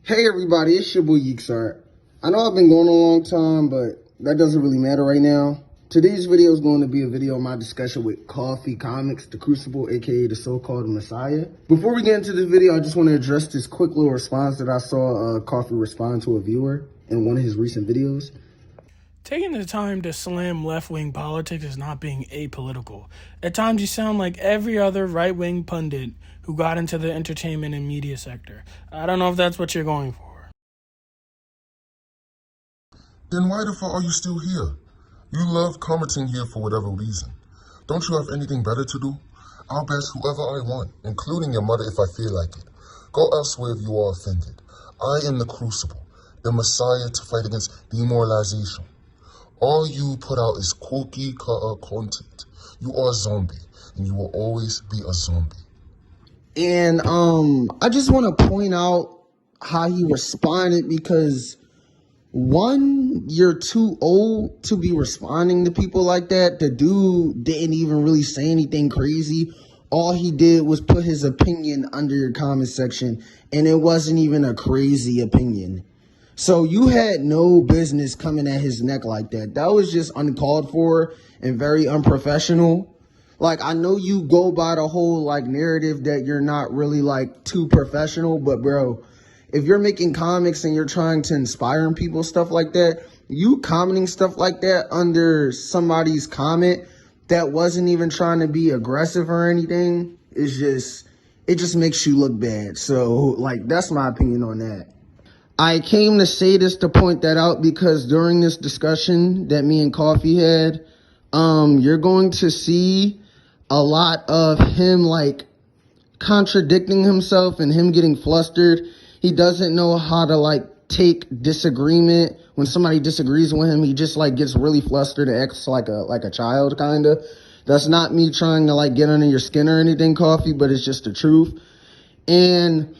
Hey everybody, it's your boy Yeeksart. I know I've been going a long time, but that doesn't really matter right now. Today's video is going to be a video on my discussion with Koffee Comics, the Crucible, aka the so-called Messiah. Before we get into this video, I just want to address this quick little response that I saw Koffee respond to a viewer in one of his recent videos. Taking the time to slam left-wing politics is not being apolitical. At times you sound like every other right-wing pundit who got into the entertainment and media sector. I don't know if that's what you're going for. Then why the fuck are you still here? You love commenting here for whatever reason. Don't you have anything better to do? I'll bash whoever I want, including your mother if I feel like it. Go elsewhere if you are offended. I am the Crucible, the Messiah to fight against demoralization. All you put out is cookie cutter content. You are a zombie, and you will always be a zombie. And I just want to point out how he responded because, one, you're too old to be responding to people like that. The dude didn't even really say anything crazy. All he did was put his opinion under your comment section, and it wasn't even a crazy opinion. So you had no business coming at his neck like that. That was just uncalled for and very unprofessional. Like, I know you go by the whole, like, narrative that you're not really, like, too professional, but, bro, if you're making comics and you're trying to inspire people, stuff like that, you commenting stuff like that under somebody's comment that wasn't even trying to be aggressive or anything, it just makes you look bad. So, like, that's my opinion on that. I came to say this to point that out because during this discussion that me and Koffee had, you're going to see a lot of him, like, contradicting himself and him getting flustered. He doesn't know how to, like, take disagreement. When somebody disagrees with him, he just, like, gets really flustered and acts like a child, kind of. That's not me trying to, like, get under your skin or anything, Koffee, but it's just the truth. And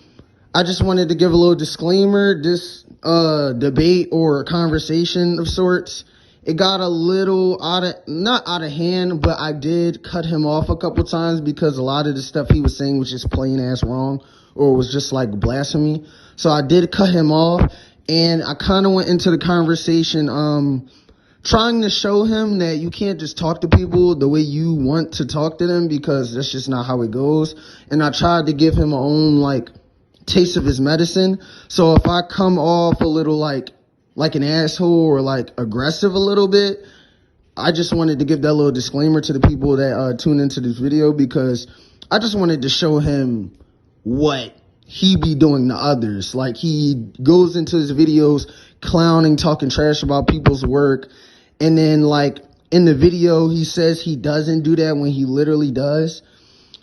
I just wanted to give a little disclaimer. This debate or conversation of sorts, it got a little not out of hand, but I did cut him off a couple times because a lot of the stuff he was saying was just plain ass wrong or was just like blasphemy. So I did cut him off, and I kind of went into the conversation trying to show him that you can't just talk to people the way you want to talk to them because that's just not how it goes. And I tried to give him my own, like, taste of his medicine. So if I come off a little like an asshole or like aggressive a little bit, I just wanted to give that little disclaimer to the people that tune into this video because I just wanted to show him what he be doing to others. Like, he goes into his videos clowning, talking trash about people's work, and then, like, in the video he says he doesn't do that when he literally does.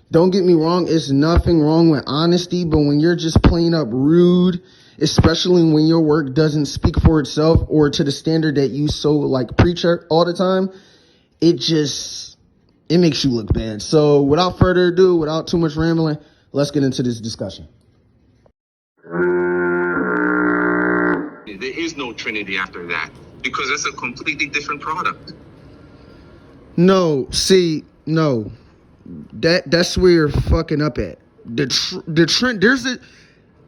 Don't get me wrong, it's nothing wrong with honesty, but when you're just plain up rude, especially when your work doesn't speak for itself or to the standard that you so, like, preach all the time, it makes you look bad. So without further ado, without too much rambling, let's get into this discussion. There is no Trinity after that because it's a completely different product. No. That's where you're fucking up at. The trend,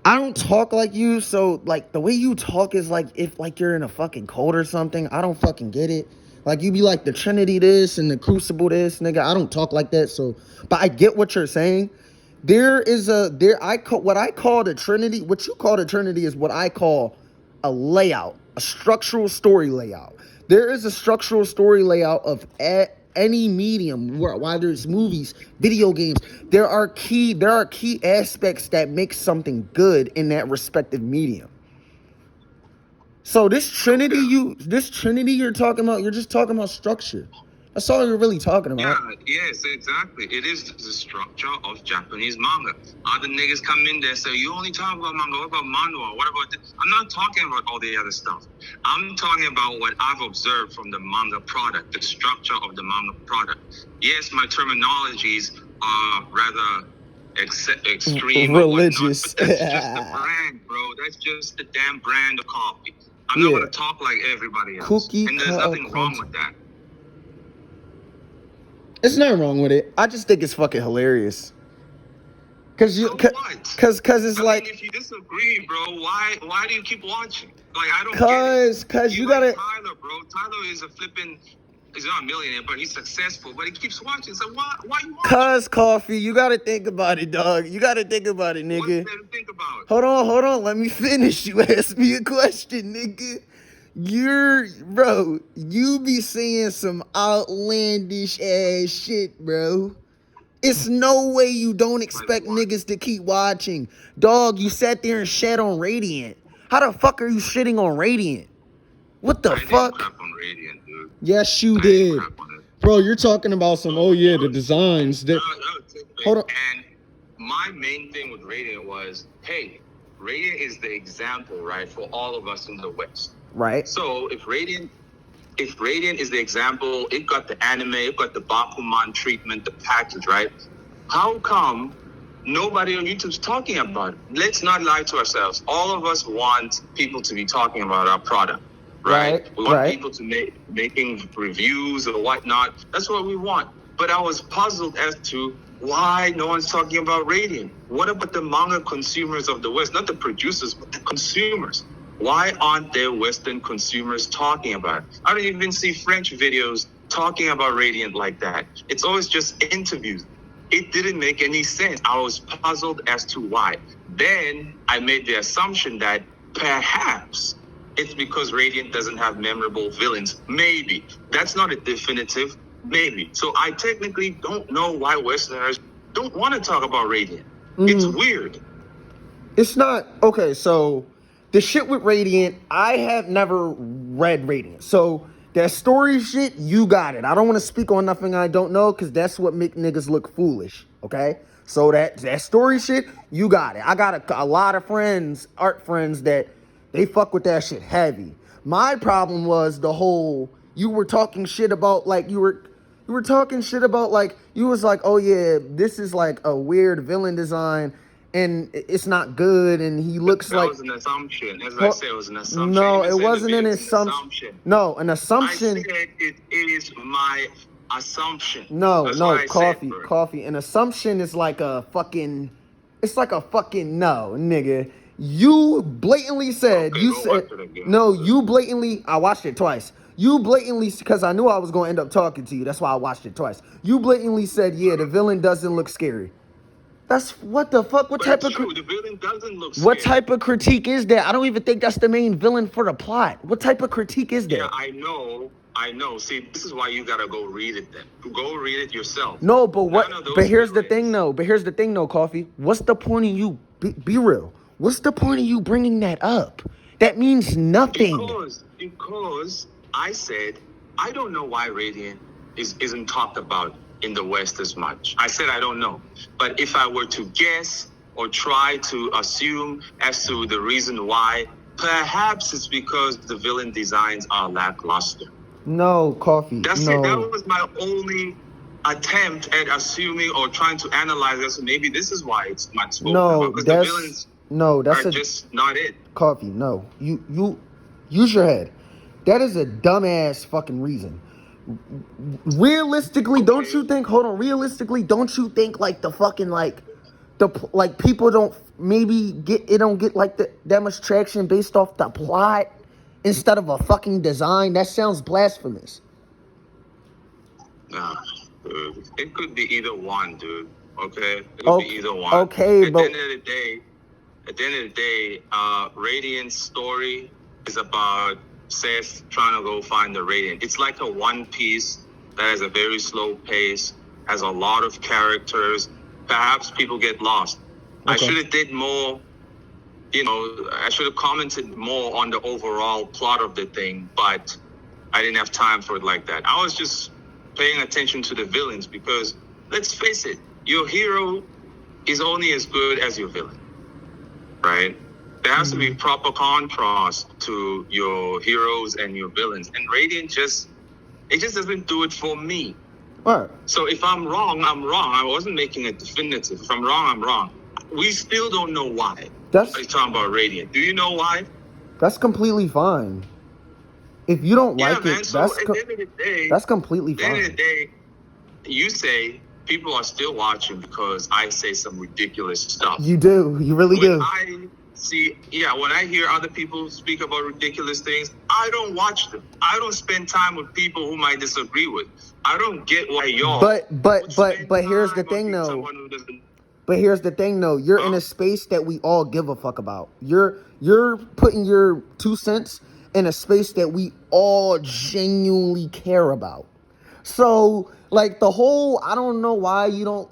I don't talk like you, so, like, the way you talk is like if, like, you're in a fucking cult or something. I don't fucking get it. Like, you be like the Trinity this and the Crucible this, nigga. I don't talk like that, so, but I get what you're saying. What I call the Trinity, what you call the Trinity is what I call a layout, a structural story layout. There is a structural story layout of any medium, whether it's movies, video games. There are key aspects that make something good in that respective medium. So this Trinity you're talking about, you're just talking about structure. That's all you're really talking about. Yeah, yes, exactly. It is the structure of Japanese manga. Other niggas come in there and say, you only talk about manga. What about manhwa? What about this? I'm not talking about all the other stuff. I'm talking about what I've observed from the manga product, the structure of the manga product. Yes, my terminologies are rather extreme, religious. But that's just the brand, bro. That's just the damn brand of coffee. I'm not going to talk like everybody else. And there's nothing wrong with that. It's nothing wrong with it. I just think it's fucking hilarious. Cause you, So what? cause it's I like, mean, if you disagree, bro, why do you keep watching? Like, I don't get it. cause you like gotta, Tyler, bro. Tyler is a flipping. He's not a millionaire, but he's successful. But he keeps watching. So why you watching? cause Coffee, you gotta think about it, dog. You gotta think about it, What's nigga. there to think about? Hold on. Let me finish. You asked me a question, nigga. Bro, you be saying some outlandish ass shit, bro. It's no way you don't expect niggas to keep watching. Dog, you sat there and shat on Radiant. How the fuck are you shitting on Radiant? What the I didn't fuck? crap on Radiant, dude. Yes, you I didn't did. crap on it. Bro, you're talking about some, oh yeah, the designs. That. Hold on. And my main thing with Radiant was, hey, Radiant is the example, right, for all of us in the West. Right. So if Radiant is the example, it got the anime, it got the Bakuman treatment, the package, right? How come nobody on YouTube's talking about it? Let's not lie to ourselves. All of us want people to be talking about our product, right? We want people to making reviews or whatnot. That's what we want. But I was puzzled as to why no one's talking about Radiant. What about the manga consumers of the West? Not the producers, but the consumers. Why aren't there Western consumers talking about it? I don't even see French videos talking about Radiant like that. It's always just interviews. It didn't make any sense. I was puzzled as to why. Then I made the assumption that perhaps it's because Radiant doesn't have memorable villains. Maybe. That's not a definitive. Maybe. So I technically don't know why Westerners don't want to talk about Radiant. It's weird. It's not. Okay, so the shit with Radiant, I have never read Radiant. So that story shit, you got it. I don't want to speak on nothing I don't know because that's what make niggas look foolish, okay? So that story shit, you got it. I got a lot of friends, art friends, that they fuck with that shit heavy. My problem was the whole, you were talking shit about, like, you were talking shit about, like, you was like, oh yeah, this is like a weird villain design and it's not good, and he looks like... That was an assumption. As I said, it was an assumption. No, it wasn't an assumption. No, an assumption. I said it is my assumption. No, Coffee. An assumption is like a fucking... It's like a fucking no, nigga. You blatantly said... Okay, you said... No, you blatantly... I watched it twice. You blatantly... Because I knew I was going to end up talking to you. That's why I watched it twice. You blatantly said, yeah, the villain doesn't look scary. That's what the fuck? What type of the villain doesn't look scary. What type of critique is that? I don't even think that's the main villain for the plot. What type of critique is that? Yeah, I know. See, this is why you gotta go read it then. Go read it yourself. No, but what? But here's the thing, though. Coffee. What's the point of you? Be real. What's the point of you bringing that up? That means nothing. Because I said I don't know why Radiant isn't talked about in the West as much. I said I don't know. But if I were to guess or try to assume as to the reason why, perhaps it's because the villain designs are lackluster. No, Coffee. That's it. That was my only attempt at assuming or trying to analyze this. Maybe this is why it's not spoken about. Because the villains are just not it. Coffee, no. You use your head. That is a dumbass fucking reason. Realistically, don't you think? Hold on. Realistically, don't you think like the fucking like people don't get like that much traction based off the plot instead of a fucking design? That sounds blasphemous. Nah, dude. It could be either one, dude. Okay, it could be either one. Okay, but at the end of the day, Radiant's story is about Seth trying to go find the Radiant. It's like a One Piece that has a very slow pace, has a lot of characters. Perhaps people get lost. Okay. I should have did more, I should have commented more on the overall plot of the thing, but I didn't have time for it like that. I was just paying attention to the villains because, let's face it, your hero is only as good as your villain, right? There has to be proper contrast to your heroes and your villains. And Radiant just doesn't do it for me. Right. So if I'm wrong, I'm wrong. I wasn't making it definitive. If I'm wrong, I'm wrong. We still don't know why. I'm talking about Radiant. Do you know why? That's completely fine. If you don't like man, it, so at the end of the day, that's completely fine. At the end of the day, you say people are still watching because I say some ridiculous stuff. You do. You really do. When I hear other people speak about ridiculous things, I don't watch them. I don't spend time with people whom I disagree with. I don't get why y'all. But here's the thing though. But here's the thing though. You're in a space that we all give a fuck about. You're putting your 2 cents in a space that we all genuinely care about. So, like, the whole, I don't know why you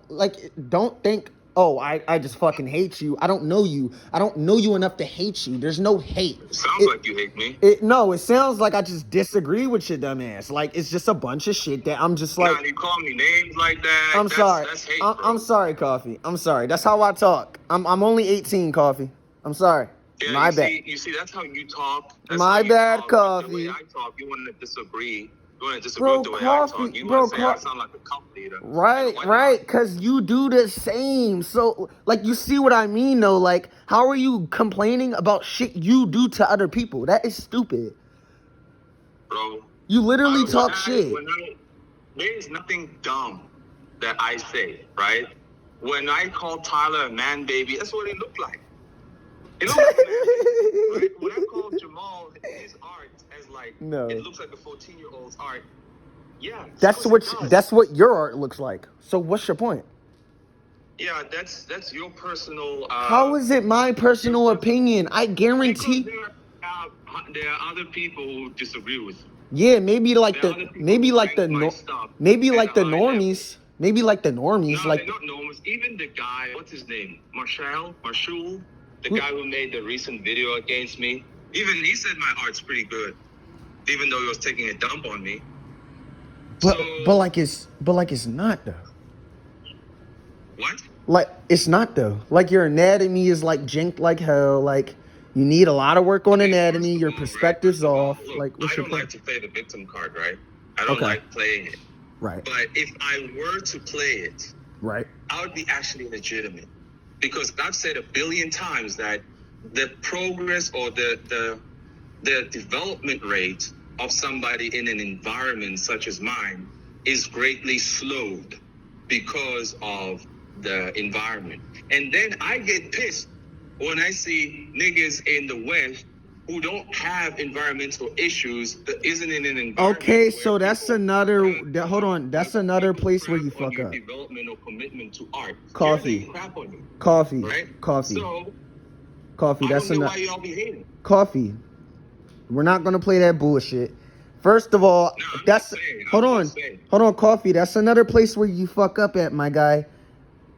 don't think, oh, I just fucking hate you. I don't know you. I don't know you enough to hate you. There's no hate. Sounds like you hate me. No, it sounds like I just disagree with your dumb ass. Like, it's just a bunch of shit that I'm just like. Nah, you call me names like that. I'm sorry. That's hate, I'm sorry, Coffee. I'm sorry. That's how I talk. I'm only 18, Coffee. I'm sorry. Yeah, My bad. You see, that's how you talk. That's My bad, Coffee. The way I talk, you want to disagree. You want to disagree Bro, with the way Coffee, I talk. You bro, want to say I sound like a cult leader. Right, because you do the same. So, like, you see what I mean, though? Like, how are you complaining about shit you do to other people? That is stupid. Bro. You literally talk shit. There is nothing dumb that I say, right? When I call Tyler a man baby, that's what he looked like. It looks like a man baby, right? When I call Jamal his art as like, it looks like a 14-year-old's art. Yeah. That's what your art looks like. So what's your point? Yeah, that's your personal. How is it my personal opinion? I guarantee. Because there are other people who disagree with you. Yeah, maybe like the normies. Maybe like the normies. No, like they're not normies. Even the guy, what's his name? Marshall, the guy who made the recent video against me. Even he said my art's pretty good, even though he was taking a dump on me. But it's not though. What? Like, it's not though. Like, your anatomy is like jinked like hell. Like, you need a lot of work on anatomy. Your perspective's off. Look, like, what's I your don't point? like to play the victim card, right? I don't like playing it. Right. But if I were to play it, right, I would be actually legitimate. Because I've said 1 billion times that the progress or the development rate of somebody in an environment such as mine is greatly slowed because of the environment. And then I get pissed when I see niggas in the West who don't have environmental issues, that isn't in an environment. Okay, so that's another. Hold on, that's another place where you fuck up. Development or commitment to art. Coffee. Crap on you. Coffee. Right? Coffee. So, Coffee. That's another. Why y'all be hating? Coffee. We're not gonna play that bullshit. First of all, hold on, Coffee. That's another place where you fuck up at, my guy.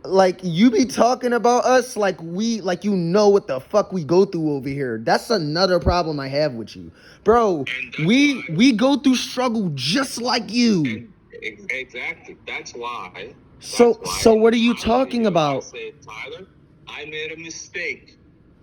Like, you be talking about us like you know what the fuck we go through over here. That's another problem I have with you, bro. We go through struggle just like you. Exactly. That's why. So what are you talking about? I said, Tyler, I made a mistake.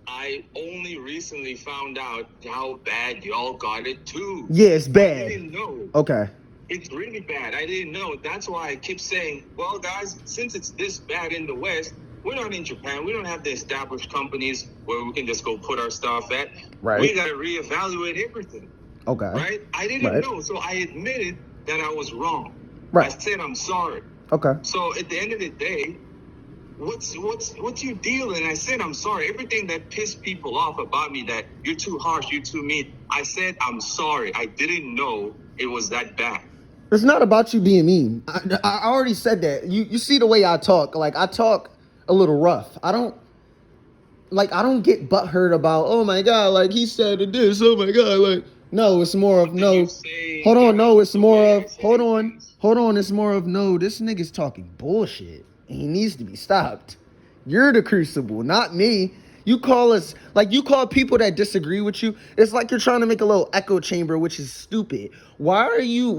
I only recently found out how bad y'all got it too. Yeah, it's bad. I didn't know. Okay. It's really bad. I didn't know. That's why I keep saying, well, guys, since it's this bad in the West, we're not in Japan. We don't have the established companies where we can just go put our stuff at. Right. We got to reevaluate everything. Okay. Right? I didn't know. So I admitted that I was wrong. Right. I said I'm sorry. Okay. So at the end of the day, what's your deal? And I said I'm sorry. Everything that pissed people off about me, that you're too harsh, you're too mean, I said I'm sorry. I didn't know it was that bad. It's not about you being mean. I already said that. You see the way I talk. Like, I talk a little rough. I don't get butthurt about, oh my God, like he said this, oh my God, like, no, it's more of no. Hold on, no, it's more of, hold on, it's more of, no, this nigga's talking bullshit and he needs to be stopped. You're the Crucible, not me. You call people that disagree with you, it's like you're trying to make a little echo chamber, which is stupid. Why do you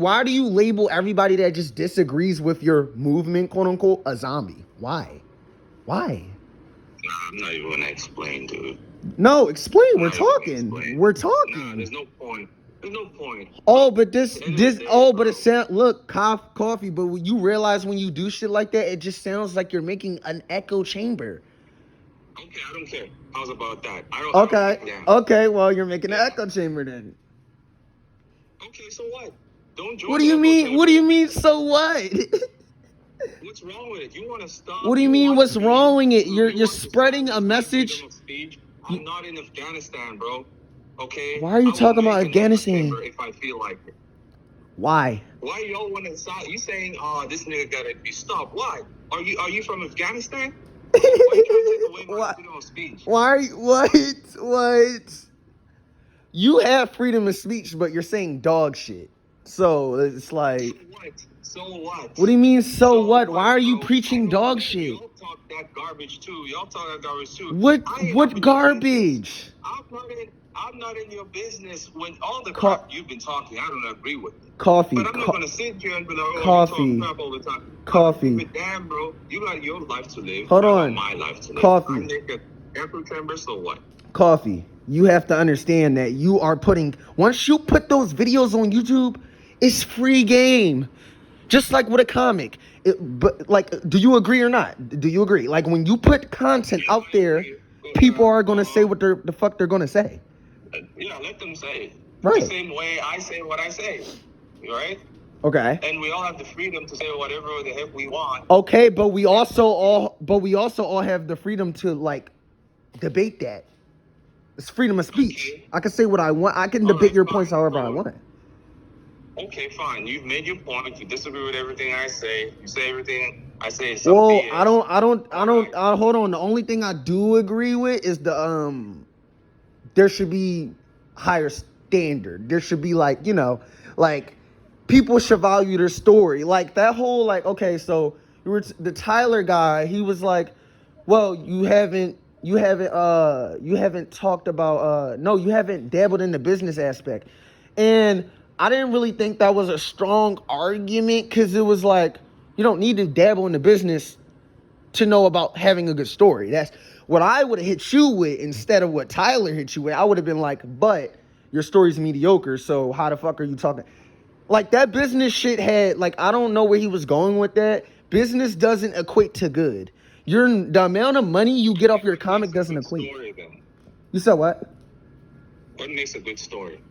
label everybody that just disagrees with your movement, quote unquote, a zombie? Why? Nah, I'm not even gonna explain, dude. No, explain. We're talking. Nah, there's no point. Oh, but it sounds, look, Coffee, but you realize when you do shit like that, it just sounds like you're making an echo chamber. Okay, I don't care. How's about that? Okay, well, you're making an echo chamber then. Okay, so what? Don't join. What do you mean? What do you mean? So what? What's wrong with it? You want to stop? What do you mean? What's wrong with it? You're spreading a message. I'm not in Afghanistan, bro. Okay. Why are you talking about Afghanistan? If I feel like it. Why? Why y'all want to stop? You saying, this nigga gotta be stopped? Why? Are you from Afghanistan? Why you trying to take away my freedom of speech? Why? What? You have freedom of speech, but you're saying dog shit. So it's like. So what? What do you mean, so what? Why are you preaching dog shit? Y'all talk that garbage too. What garbage? I'm not in your business when all the crap you've been talking. I don't agree with it. Coffee. But I'm not gonna sit here and be like, oh, coffee. You talk crap all the time. Coffee. But damn, bro, you got your life to live. Hold I on. got my life to live. Coffee. I make an echo chamber, so what? Coffee. You have to understand that you are putting. Once you put those videos on YouTube, it's free game. Just like with a comic. But like, do you agree or not? Do you agree? Like when you put content out there, people are gonna say what the fuck they're gonna say. Yeah, let them say. Right. The same way I say what I say. Right? Okay. And we all have the freedom to say whatever the heck we want. Okay, but we also all have the freedom to like debate that. It's freedom of speech. Okay. I can say what I want. I can debate your points however I want. Okay, fine. You've made your point. You disagree with everything I say. You say everything I say. Well, BS. I don't. Hold on. The only thing I do agree with is there should be higher standard. There should be like people should value their story. Like that whole okay. So the Tyler guy. He was like, well, you haven't talked about no, you haven't dabbled in the business aspect, and I didn't really think that was a strong argument because it was like, you don't need to dabble in the business to know about having a good story. That's what I would have hit you with instead of what Tyler hit you with. I would have been like, but your story's mediocre, so how the fuck are you talking? Like that business shit had, I don't know where he was going with that. Business doesn't equate to good. The amount of money you get off your comic doesn't equate. You said what? What makes a good story?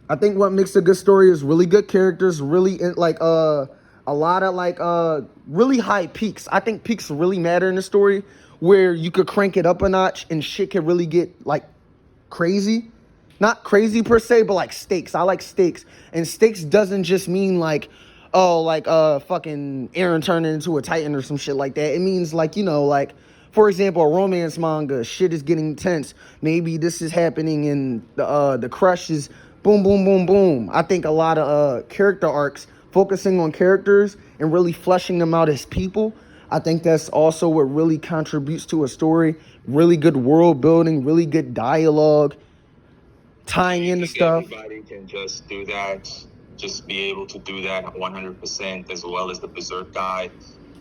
I think what makes a good story is really good characters, really a lot of really high peaks. I think peaks really matter in a story where you could crank it up a notch and shit could really get crazy. Not crazy per se, but stakes. I like stakes. And stakes doesn't just mean fucking Aaron turning into a Titan or some shit like that. It means for example, a romance manga, shit is getting tense. Maybe this is happening in the crush is boom, boom, boom, boom. I think a lot of character arcs, focusing on characters and really fleshing them out as people, I think that's also what really contributes to a story. Really good world building, really good dialogue, tying into stuff. Everybody can just do that, just be able to do that 100% as well as the Berserk guy.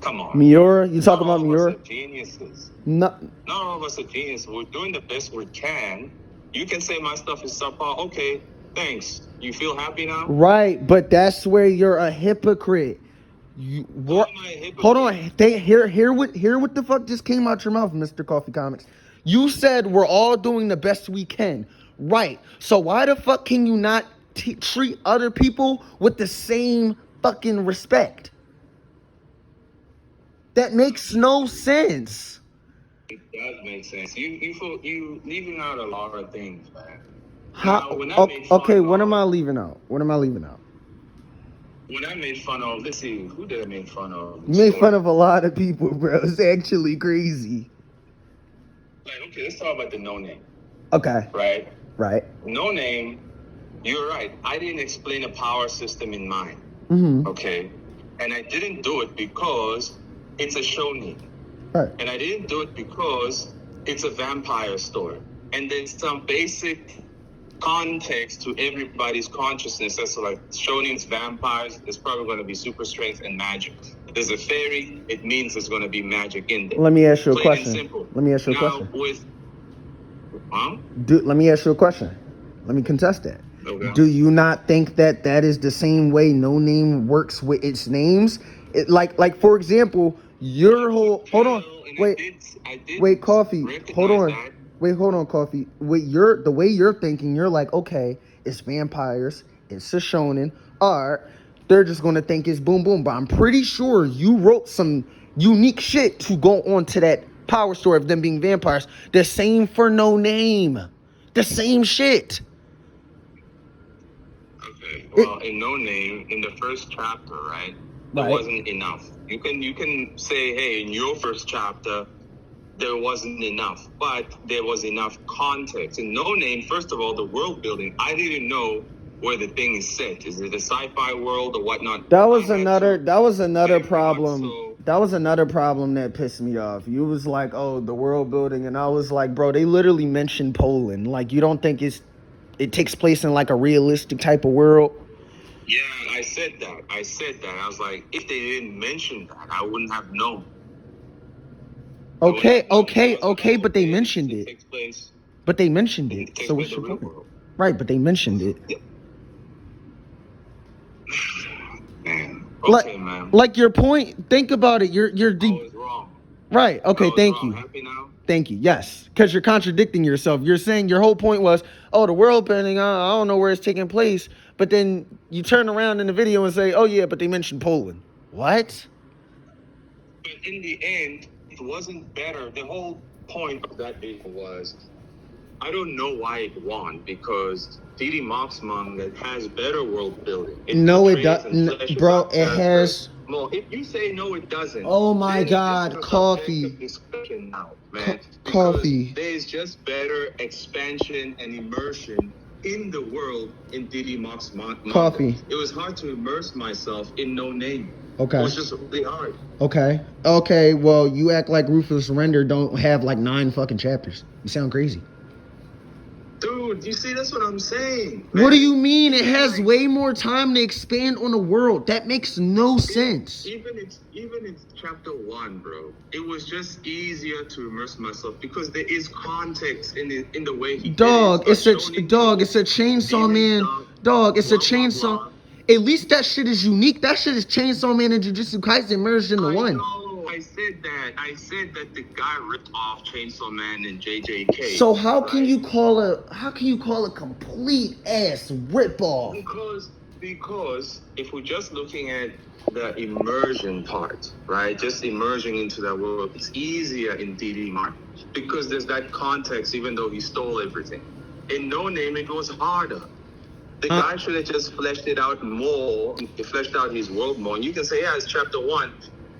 Come on. Miura? You talking about Miura? Geniuses. Not all of us are geniuses. We're doing the best we can. You can say my stuff is subpar. Okay, thanks. You feel happy now? Right, but that's where you're a hypocrite. Hold on. Hear what the fuck just came out your mouth, Mr. Coffee Comics. You said we're all doing the best we can. Right. So why the fuck can you not treat other people with the same fucking respect? That makes no sense. It does make sense. You leaving out a lot of things, man. How? What am I leaving out? When I made fun of, let's see, who did I make fun of? You made fun of a lot of people, bro. It's actually crazy. Okay, let's talk about the No Name. Okay. Right. No Name, you're right. I didn't explain a power system in mine. Mm-hmm. Okay. And I didn't do it because it's a shonen. Right. And I didn't do it because it's a vampire story. And there's some basic context to everybody's consciousness. That's shonen's vampires, there's probably going to be super strength and magic. There's a fairy, it means there's going to be magic in there. Let me ask you a question. Let me ask you a question. Let me contest that. Okay. Do you not think that is the same way No Name works with its names? For example, your whole wait, Coffee. Hold on, Coffee. The way you're thinking, you're like, okay, it's vampires, it's a shonen. Alright. they're just gonna think it's boom boom. But I'm pretty sure you wrote some unique shit to go on to that power story of them being vampires. The same for No Name. The same shit. Okay. Well, in No Name, in the first chapter, right? There wasn't enough. You can say, hey, in your first chapter, there wasn't enough, but there was enough context. In No Name, first of all, the world building, I didn't know where the thing is set. Is it a sci-fi world or whatnot? That was another problem. That was another problem that pissed me off. You was like, oh, the world building, and I was like, bro, they literally mentioned Poland. Like, you don't think it takes place in like a realistic type of world? Yeah, I said that. I was like, if they didn't mention that, I wouldn't have known. Okay, but they mentioned it. But they mentioned it. So what's your point? Right, but they mentioned it. Yeah. Man. Okay, man. Like your point, think about it. You're I was wrong. Right. Okay, thank you. Happy now? Thank you. Yes, because you're contradicting yourself. You're saying your whole point was, oh, the world bending, I don't know where it's taking place. But then you turn around in the video and say, oh, yeah, but they mentioned Poland. What? But in the end, it wasn't better. The whole point of that video was, I don't know why it won, because D.D. Mark's manga has better world building. No, it doesn't, bro. It has. Well, if you say no, it doesn't. Oh my God, Coffee. Now, man, Coffee. There's just better expansion and immersion in the world in D.D. Mark's manga. Coffee. It was hard to immerse myself in No Name. Okay. It was just really hard. Okay. Well, you act like Ruthless Surrender don't have like 9 fucking chapters. You sound crazy. Dude, you see, that's what I'm saying, man. What do you mean? It has way more time to expand on the world. That makes no sense. Even it's chapter 1, bro. It was just easier to immerse myself because there is context in the way he dog, did it. It's a Chainsaw Man. Dog, it's a Chainsaw. At least that shit is unique. That shit is Chainsaw Man and Jujutsu Kaisen merged into one. I said that the guy ripped off Chainsaw Man and JJK. So how can you call a complete ass ripoff? Because if we're just looking at the immersion part, right? Just immersion into that world, it's easier in DD Mark because there's that context, even though he stole everything. In No Name, it was harder. The guy should have just fleshed it out more. He fleshed out his world more. And you can say, yeah, it's chapter 1.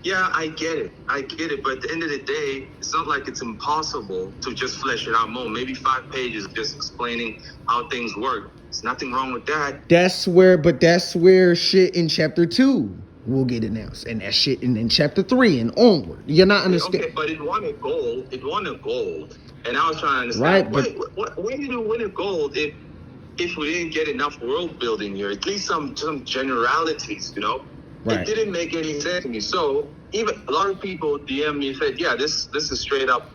Yeah, I get it. But at the end of the day, it's not like it's impossible to just flesh it out more. Maybe 5 pages just explaining how things work. There's nothing wrong with that. That's where shit in chapter 2 will get announced. And that shit in chapter 3 and onward. You're not understanding. Okay, but it won a gold. And I was trying to understand, right, but why did it win a gold if we didn't get enough world building here? At least some generalities, you know? Right. It didn't make any sense to me. So even a lot of people DM me and said, yeah, this is straight up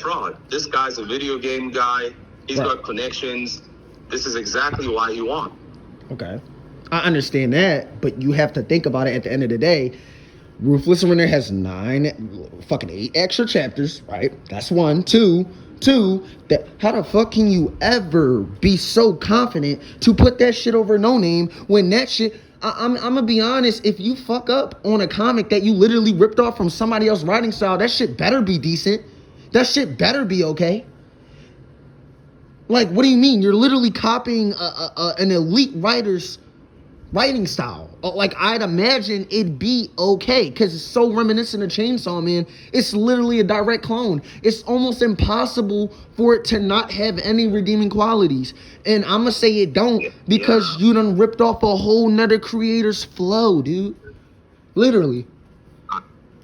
fraud. This guy's a video game guy. He's got connections. This is exactly why he won. Okay. I understand that, but you have to think about it at the end of the day. Ruthless Surrender has 8 extra chapters, right? That's 1. 2, that how the fuck can you ever be so confident to put that shit over No Name when that shit... I'm gonna be honest, if you fuck up on a comic that you literally ripped off from somebody else's writing style, that shit better be decent. That shit better be okay. Like, what do you mean? You're literally copying an elite writer's writing style. Like, I'd imagine it'd be okay because it's so reminiscent of Chainsaw Man. It's literally a direct clone. It's almost impossible for it to not have any redeeming qualities. And I'm gonna say it don't because you done ripped off a whole nother creator's flow, dude. Literally.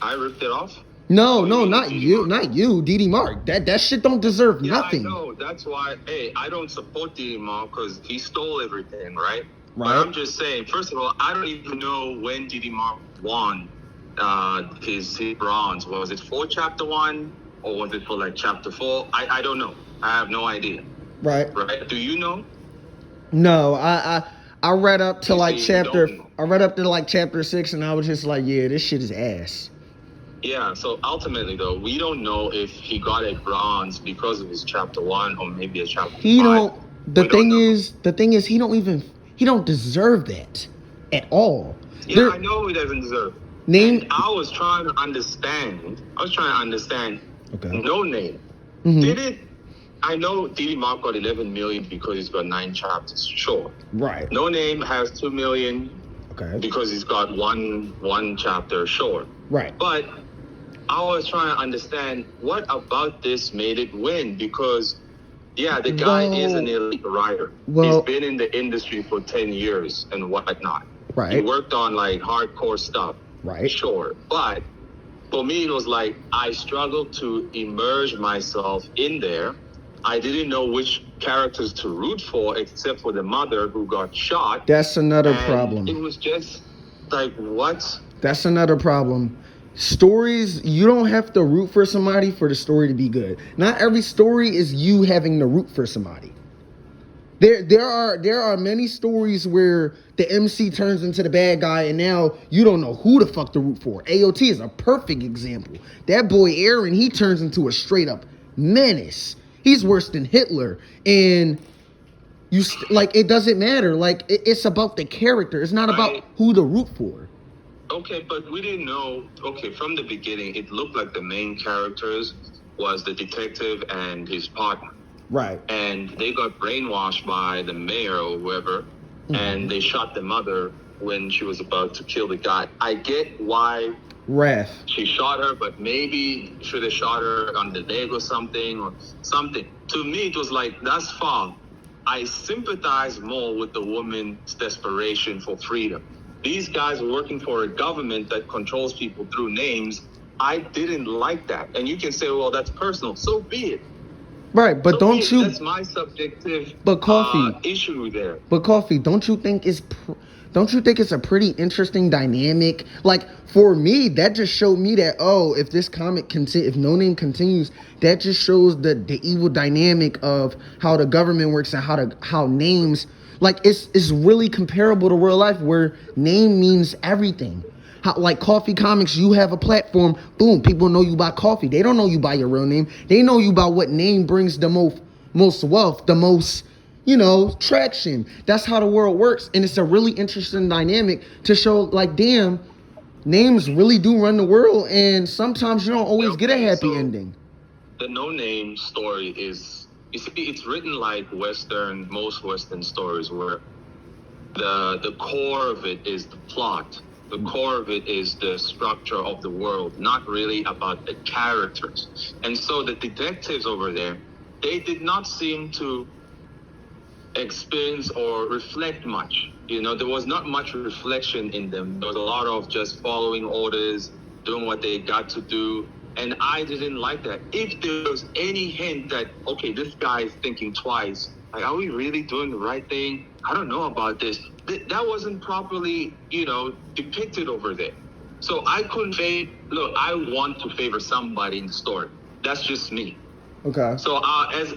I ripped it off? No, not you, DD Mark. That shit don't deserve nothing. I know. That's why, I don't support DD Mark because he stole everything, right? Right. But I'm just saying, first of all, I don't even know when DD Mark won his bronze. Was it for chapter 1 or was it for like chapter 4? I don't know. I have no idea. Right. Do you know? No, I read up to like chapter 6 and I was just like, yeah, this shit is ass. Yeah, so ultimately though, we don't know if he got a bronze because of his chapter 1 or maybe a chapter 5. The thing is he don't deserve that. at all. Yeah, I know he doesn't deserve. Name. And I was trying to understand. Okay. No Name. Mm-hmm. Did it? I know D.D. Mark got 11 million because he's got 9 chapters. Sure. Right. No Name has 2 million. Okay. Because he's got one chapter. Sure. Right. But I was trying to understand what about this made it win, because yeah, the guy is an elite writer. He's been in the industry for 10 years and whatnot. Right. He worked on like hardcore stuff. Right. Sure. But for me, it was like I struggled to immerse myself in there. I didn't know which characters to root for except for the mother who got shot. That's another problem. It was just like, what? That's another problem. Stories, you don't have to root for somebody for the story to be good. Not every story is you having to root for somebody. There are many stories where the MC turns into the bad guy and now you don't know who the fuck to root for. AOT is a perfect example. That boy Aaron, he turns into a straight up menace. He's worse than Hitler. And it doesn't matter. Like, it's about the character. It's not about who to root for. Okay, but we didn't know. Okay, from the beginning, it looked like the main characters was the detective and his partner. Right. And they got brainwashed by the mayor or whoever, and they shot the mother when she was about to kill the guy. I get why she shot her, but maybe should have shot her on the leg or something. To me, it was like, that's fine. I sympathize more with the woman's desperation for freedom. These guys are working for a government that controls people through names. I didn't like that. And you can say, well, that's personal. So be it. Right, but that's my subjective issue there. But Coffee, don't you think it's a pretty interesting dynamic? Like, for me, that just showed me that, if this comic if No Name continues, that just shows the evil dynamic of how the government works and how names, like, it's really comparable to real life where name means everything. How, like Coffee Comics, you have a platform, boom, people know you by Coffee. They don't know you by your real name. They know you by what name brings the most wealth, the most, traction. That's how the world works. And it's a really interesting dynamic to show, like, damn, names really do run the world. And sometimes you don't always get a happy ending. The No Name story is, you see, it's written like most Western stories where the core of it is the plot. The core of it is the structure of the world, not really about the characters. And so the detectives over there, they did not seem to experience or reflect much. There was not much reflection in them. There was a lot of just following orders, doing what they got to do. And I didn't like that. If there was any hint that, okay, this guy is thinking twice, like, are we really doing the right thing? I don't know about this. That wasn't properly, depicted over there. So I couldn't I want to favor somebody in the story. That's just me. Okay. So as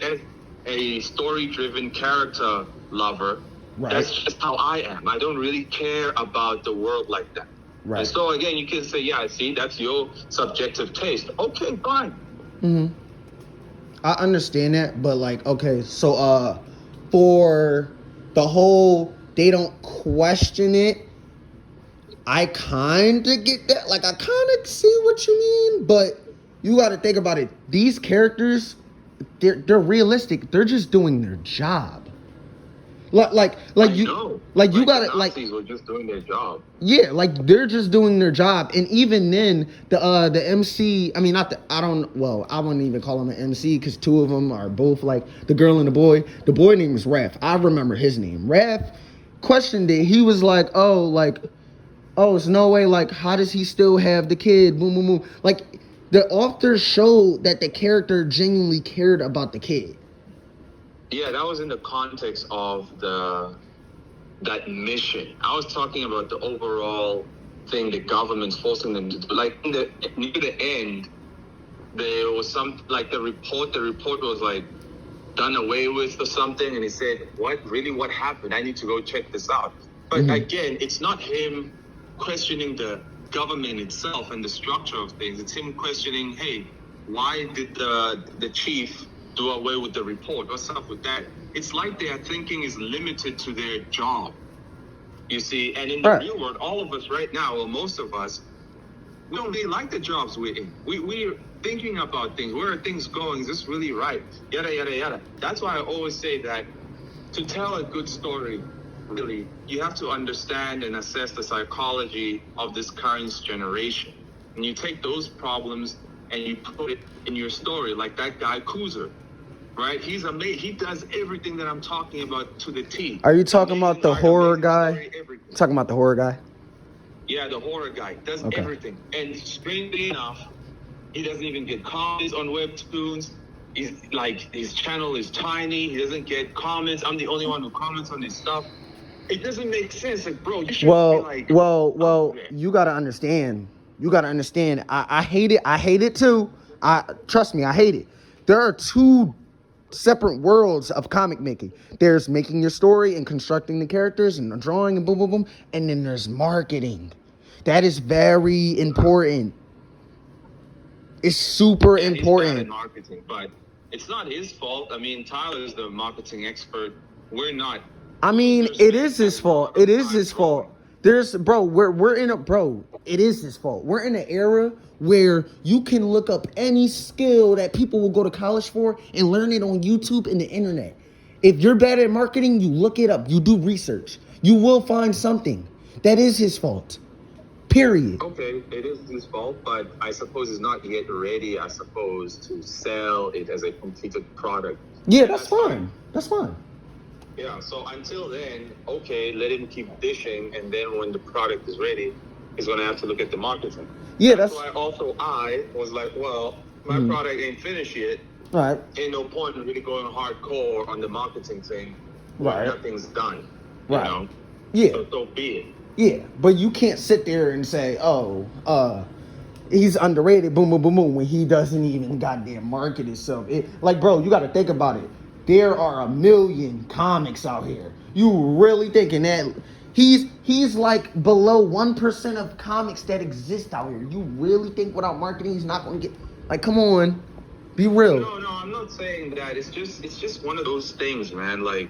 a story-driven character lover, that's just how I am. I don't really care about the world like that. Right. And so again, you can say, yeah, see, that's your subjective taste. Okay, fine. Mm-hmm. I understand that, but like, okay, so for the whole, they don't question it, I kind of get that. Like, I kind of see what you mean, but you got to think about it. These characters, they're realistic. They're just doing their job. Like you gotta, like, Nazis were just doing their job. Yeah, like, they're just doing their job. And even then, the MC, I mean, I wouldn't even call him an MC because two of them are both, like, the girl and the boy. The boy name is Raph. I remember his name. Raph questioned it. He was like, it's no way, like, how does he still have the kid? Boom, boom, boom. Like, the author showed that the character genuinely cared about the kid. Yeah, that was in the context of that mission. I was talking about the overall thing the government's forcing them to do. Like, near the end, there was like the report was like done away with or something, and he said, what happened? I need to go check this out. But again, it's not him questioning the government itself and the structure of things. It's him questioning, hey, why did the chief do away with the report? What's up with that? It's like their thinking is limited to their job. You see, and in the Right. real world, all of us right now, or most of us, we don't really like the jobs we're in. We're thinking about things. Where are things going? Is this really right? Yada, yada, yada. That's why I always say that to tell a good story, really, you have to understand and assess the psychology of this current generation. And you take those problems and you put it in your story, like that guy Kuzer, right? He's amazing. He does everything that I'm talking about to the T. Are you talking about the Amazing art, horror amazing guy? story, everything. Talking about the horror guy? Yeah, the horror guy does Okay. everything. And strangely enough, he doesn't even get comments on webtoons. He's like, his channel is tiny. He doesn't get comments. I'm the only one who comments on his stuff. It doesn't make sense. Like, bro, you should be like, Well, you gotta understand. I hate it. I hate it too. Trust me, I hate it. There are two separate worlds of comic making. There's making your story and constructing the characters and drawing and boom, boom, boom. And then there's marketing. That is very important. It's super yeah, important. he's bad at marketing, but it's not his fault. I mean, Tyler's the marketing expert. We're not. I mean, it is his fault. It is his fault. We're in a it is his fault. We're in an era where you can look up any skill that people will go to college for and learn it on YouTube and the internet. If you're bad at marketing, you look it up. You do research. You will find something. That is his fault. Period. Okay, it is his fault, but I suppose he's not yet ready, I suppose, to sell it as a completed product. Yeah, that's fine. That's fine. Yeah, so until then, okay, let him keep dishing, and then when the product is ready, he's going to have to look at the marketing. Yeah, that's why also I was like, well, my product ain't finished yet. Right. Ain't no point in really going hardcore on the marketing thing. Right. Nothing's done. Right. You know? Yeah. So be it. Yeah, but you can't sit there and say, he's underrated, boom, boom, boom, boom, when he doesn't even goddamn market himself. Bro, you got to think about it. There are a million comics out here. You really thinking that he's like below 1% of comics that exist out here? You really think without marketing he's not going to get, like, come on, be real. No, I'm not saying that. It's just one of those things, man. Like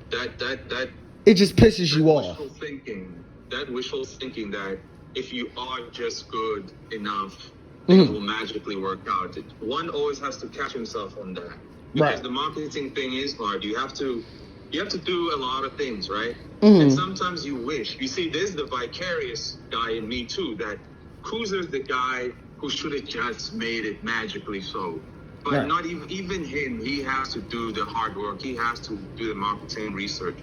that. It just pisses you off. Wishful thinking that if you are just good enough, things will magically work out. One always has to catch himself on that. Because the marketing thing is hard. You have to do a lot of things, right? And sometimes you wish. You see, there's the vicarious guy in me too, that Kuzer's the guy who should have just made it magically so. But not even him, he has to do the hard work. He has to do the marketing research.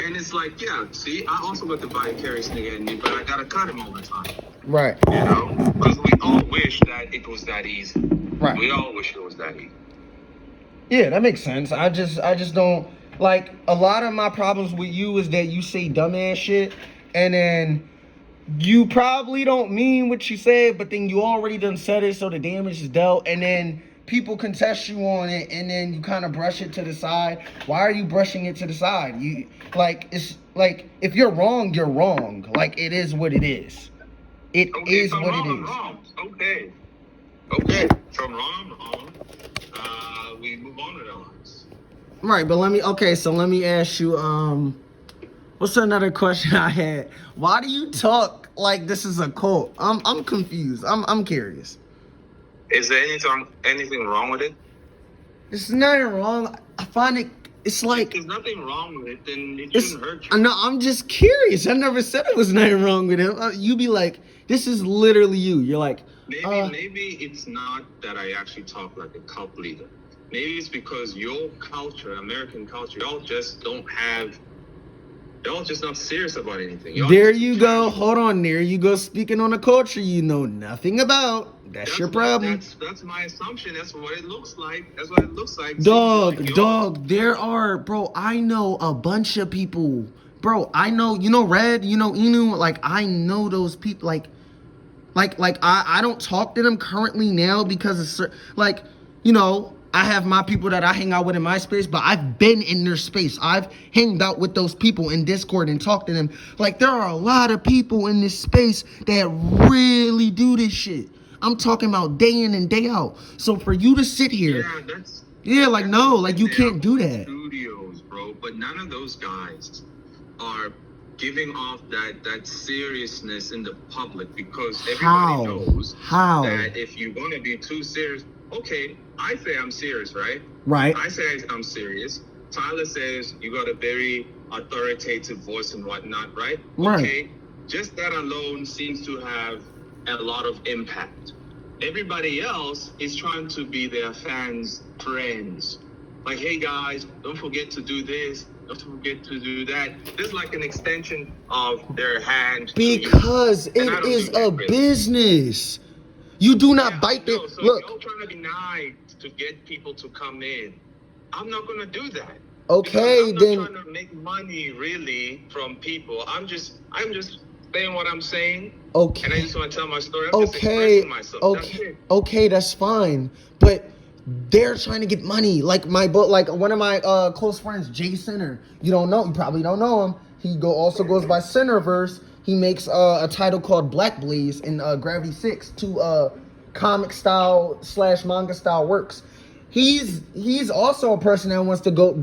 And it's like, yeah, see, I also got the vicarious nigga in me, but I gotta cut him all the time. Right. You know? Because we all wish that it was that easy. Right. We all wish it was that easy. Yeah, that makes sense. I just don't, like, a lot of my problems with you is that you say dumbass shit, and then you probably don't mean what you said, but then you already done said it, so the damage is dealt, and then people contest you on it, and then you kind of brush it to the side. Why are you brushing it to the side? It's like, if you're wrong, you're wrong. Like, it is what it is. It is what it is. I'm wrong. Okay. So I'm wrong. We move on with our lives. Right, but let me ask you, what's another question I had? Why do you talk like this is a cult? I'm confused. I'm curious. Is there anything wrong with it? There's nothing wrong. I find it's like, if there's nothing wrong with it, then it shouldn't hurt you. No, I'm just curious. I never said there was nothing wrong with it. You be like, this is literally you. You're like, maybe it's not that I actually talk like a cult leader. Maybe it's because your culture, American culture, y'all just not serious about anything. There you go. Hold on. There you go. Speaking on a culture you know nothing about. That's your problem. That's my assumption. That's what it looks like. Dog, there are, bro, I know a bunch of people. Bro, I know, Red, Inu, like, I know those people, like, I don't talk to them currently now because it's, like, I have my people that I hang out with in my space, but I've been in their space. I've hanged out with those people in Discord and talked to them. Like, there are a lot of people in this space that really do this shit. I'm talking about day in and day out. So for you to sit here, you can't do that. Studios, bro, but none of those guys are giving off that seriousness in the public, because How? everybody knows How? that if you're going to be too serious, okay, I say I'm serious, right? Right. I say I'm serious. Tyler says you got a very authoritative voice and whatnot, right? Right. Okay, just that alone seems to have a lot of impact. Everybody else is trying to be their fans' friends. Like, hey guys, don't forget to do this, don't forget to do that. This is like an extension of their hand. Because to you. it is a business. You do not bite it. So Look. you're trying to be nice to get people to come in. I'm not gonna do that. Okay, I'm then. not trying to make money really from people. I'm just saying what I'm saying. Okay. And I just want to tell my story. I'm just Okay. expressing myself. Okay. Okay, that's fine. But they're trying to get money. Like one of my close friends, Jay Center. You probably don't know him. He also goes by Centerverse. He makes a title called Black Blaze in Gravity 6, two comic style / manga style works. He's also a person that wants to go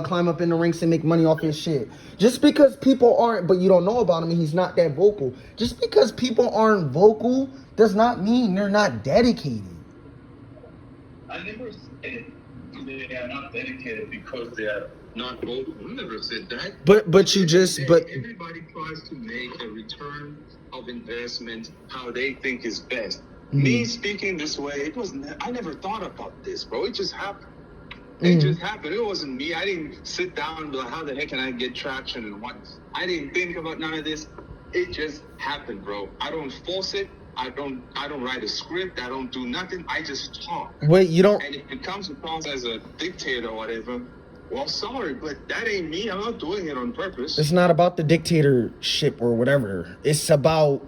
climb up in the ranks and make money off his shit. Just because people aren't, but you don't know about him and he's not that vocal. Just because people aren't vocal does not mean they're not dedicated. I never said they are not dedicated because they are not vocal. I never said that. But everybody tries to make a return of investment how they think is best. Me speaking this way, I never thought about this, bro. It just happened. It just happened. It wasn't me. I didn't sit down and be like, how the heck can I get traction and what? I didn't think about none of this. It just happened, bro. I don't force it. I don't write a script. I don't do nothing. I just talk. Wait, you don't. And if it comes across as a dictator or whatever, well, sorry, but that ain't me. I'm not doing it on purpose. It's not about the dictatorship or whatever. It's about,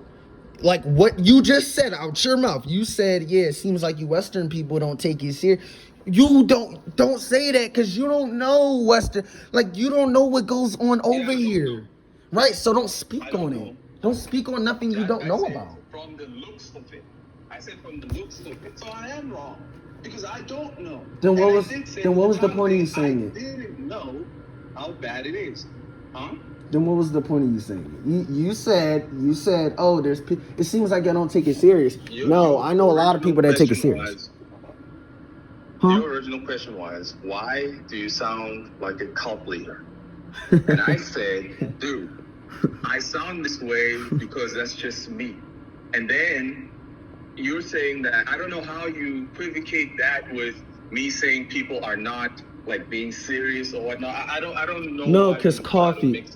like, what you just said out your mouth. You said, yeah, it seems like you Western people don't take it serious. You don't say that because you don't know Western. Like, you don't know what goes on over here. Right? So don't speak on it. Don't speak on nothing you don't know about. From the looks of it. I said from the looks of it. So I am wrong. Because I don't know. Then what was the point of you saying it? I didn't know how bad it is. Huh? Then what was the point of you saying it? You said, oh, it seems like I don't take it serious. No, I know a lot of people that take it serious. Your original question was, why do you sound like a cult leader? And I said, dude, I sound this way because that's just me. And then you're saying that, I don't know how you equivocate that with me saying people are not like being serious or whatnot. I don't know. No, because coffee.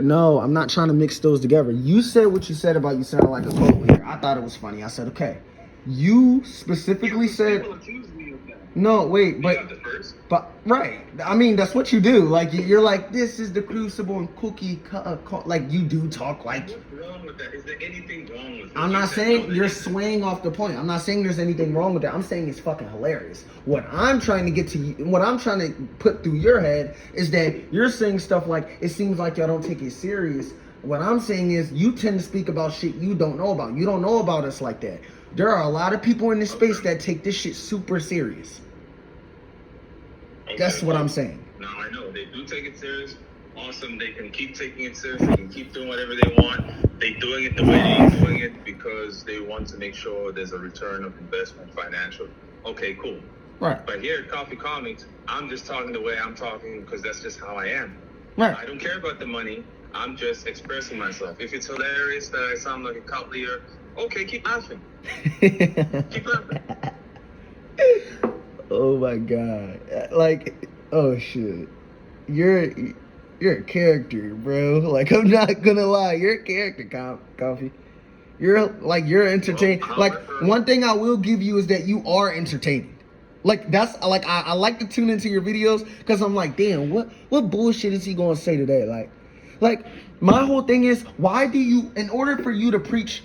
No, I'm not trying to mix those together. You said what you said about you sound like a cult leader. I thought it was funny. I said, okay. You specifically said. People accuse me of that. No, wait, but right. I mean, that's what you do. Like, you're like, this is the Crucible and cookie. Like, you do talk like. What's wrong with that? Is there anything wrong with that? I'm not saying you're swaying off the point. I'm not saying there's anything wrong with that. I'm saying it's fucking hilarious. What I'm trying to get to you, what I'm trying to put through your head is that you're saying stuff like, it seems like y'all don't take it serious. What I'm saying is you tend to speak about shit you don't know about. You don't know about us like that. There are a lot of people in this space that take this shit super serious. That's what I'm saying. Now I know they do take it serious. Awesome. They can keep taking it serious. They can keep doing whatever they want. They're doing it the way they're doing it because they want to make sure there's a return of investment, financial. Okay, cool. Right. But here at Coffee Comics, I'm just talking the way I'm talking because that's just how I am. Right. I don't care about the money. I'm just expressing myself. If it's hilarious that I sound like a cult leader, okay, keep laughing. Keep laughing. Oh my god! Like, oh shit, you're a character, bro. Like, I'm not gonna lie, you're a character, Coffee. You're entertaining. Like, one thing I will give you is that you are entertaining. Like, that's like I like to tune into your videos because I'm like, damn, what bullshit is he gonna say today? Like my whole thing is, why do you, in order for you to preach?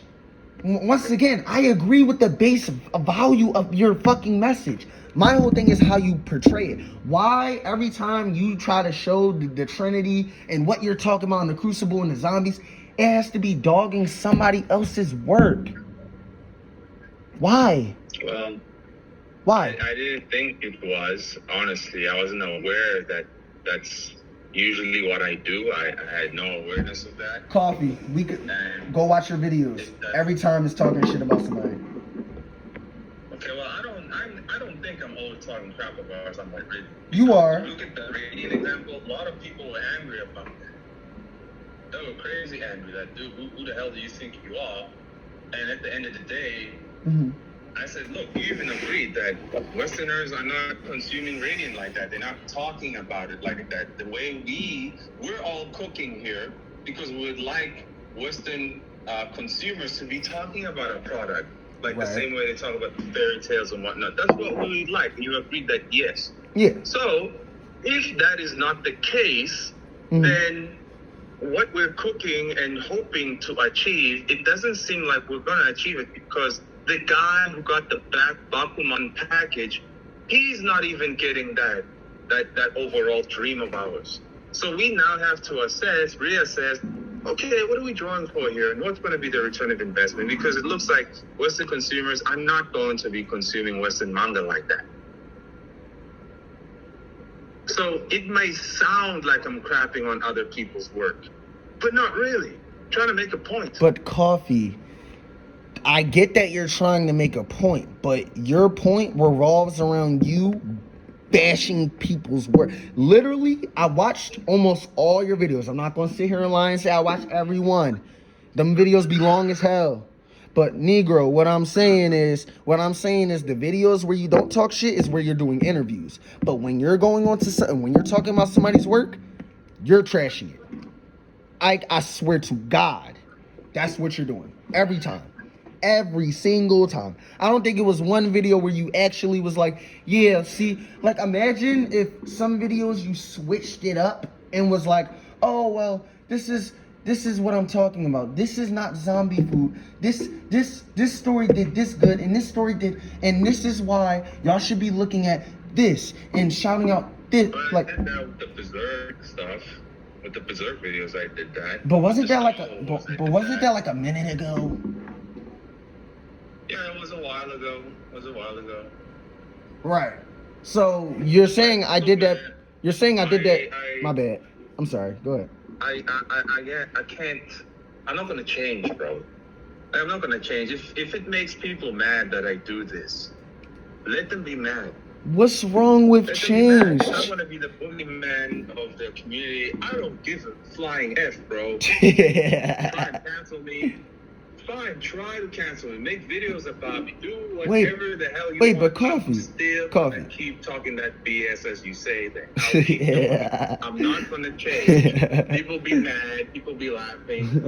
Once again, I agree with the base value of your fucking message. My whole thing is how you portray it. Why every time you try to show the Trinity and what you're talking about in the Crucible and the zombies, it has to be dogging somebody else's work? Why? Well, why? I didn't think it was. Honestly, I wasn't aware that that's usually what I do. I had no awareness of that. Coffee, we could And go watch your videos. Every time it's talking shit about somebody. okay, well, I don't think I'm always talking crap about somebody. You are. Look at the Radiant example. A lot of people were angry about that. They were crazy angry. That dude, who the hell do you think you are? And at the end of the day, I said, look, you even agreed that Westerners are not consuming Radiant like that. They're not talking about it like that. The way we're all cooking here because we would like Western consumers to be talking about a product like the same way they talk about the fairy tales and whatnot. That's what we would like. And you agreed that yes. Yeah. So if that is not the case, then what we're cooking and hoping to achieve, it doesn't seem like we're going to achieve it because the guy who got the Bakuman package, he's not even getting that overall dream of ours. So we now have to reassess, okay, what are we drawing for here? And what's going to be the return of investment? Because it looks like Western consumers are not going to be consuming Western manga like that. So it may sound like I'm crapping on other people's work, but not really. I'm trying to make a point. But Coffee, I get that you're trying to make a point, but your point revolves around you bashing people's work. Literally, I watched almost all your videos. I'm not going to sit here and lie and say I watched every one. Them videos be long as hell. But Negro, what I'm saying is the videos where you don't talk shit is where you're doing interviews. But when you're going on to something, when you're talking about somebody's work, you're trashing it. I swear to God, that's what you're doing every time. Every single time. I don't think it was one video where you actually was like, yeah, see, like imagine if some videos you switched it up and was like, oh, well, this is what I'm talking about. This is not zombie food. This story did this good, and this story did, and this is why y'all should be looking at this and shouting out this. But like, I did that with the Berserk stuff. With the Berserk videos, I did that. But wasn't that like a minute ago? Yeah, it was a while ago. Right. So you're saying I did that. You're saying I did that. My bad. I'm sorry. Go ahead. I can't. I'm not gonna change, bro. I'm not gonna change. If it makes people mad that I do this, let them be mad. What's wrong with change? I want to be the boogeyman of the community. I don't give a flying F, bro. Yeah. Try and cancel me. Fine, try to cancel me. Make videos about me. Do whatever the hell you want. But Coffee. Still Coffee. keep talking that BS as you say that. Yeah. I'm not gonna change. People be mad. People be laughing.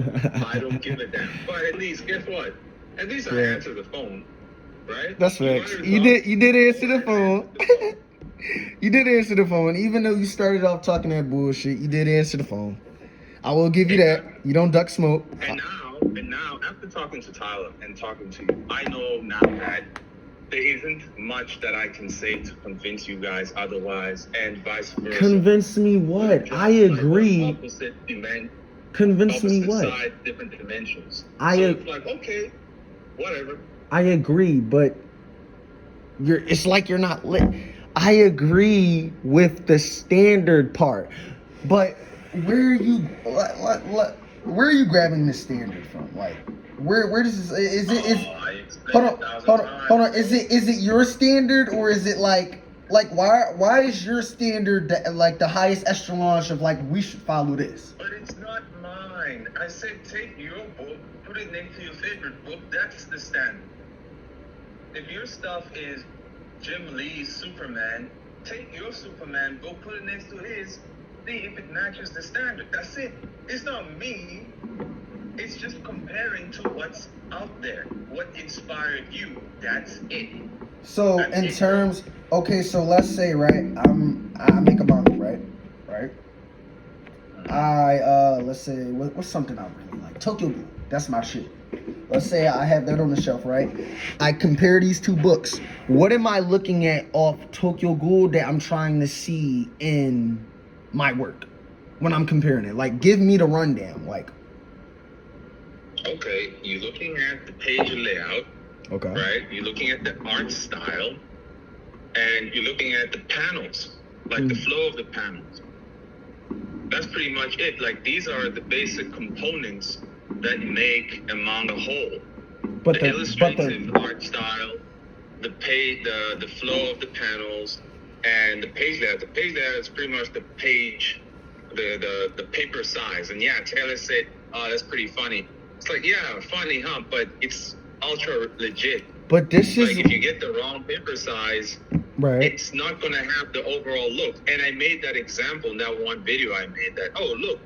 I don't give a damn. But at least, guess what? At least I answer the phone, right? That's facts. You did answer the phone. You did answer the phone. Even though you started off talking that bullshit, you did answer the phone. I will give you that. You don't duck smoke. And now, after talking to Tyler and talking to you, I know now that there isn't much that I can say to convince you guys otherwise, and vice versa. Convince me what? I agree. Like opposite Convince me what? Side, different dimensions. So it's like, okay, whatever. I agree, but it's like you're not lit. I agree with the standard part, but where are you grabbing this standard from? Like, where does this hold on. Is it your standard, or is it like why is your standard the highest echelon of like we should follow this? But it's not mine. I said take your book, put it next to your favorite book. That's the standard. If your stuff is Jim Lee's Superman, take your Superman, go put it next to his. See if it matches the standard. That's it. It's not me. It's just comparing to what's out there. What inspired you. That's it. So That's in it. terms, okay, so let's say, right, I make a manga, right? Let's say, what's something I really like? Tokyo Ghoul. That's my shit. Let's say I have that on the shelf, right? I compare these two books. What am I looking at off Tokyo Ghoul that I'm trying to see in my work when I'm comparing it? Like, give me the rundown. Like, okay, you're looking at the page layout, okay, right? You're looking at the art style, and you're looking at the panels, like the flow of the panels. pretty much it. Like, these are the basic components that make a manga whole. But the illustrative art style, the page, the flow of the panels, and the page layout. The page layout is pretty much the page, the paper size. And yeah, Taylor said, "Oh, that's pretty funny." It's like, yeah, funny, huh? But it's ultra legit. But this is like, if you get the wrong paper size, right, it's not gonna have the overall look. And I made that example in that one video I made. That, oh, look,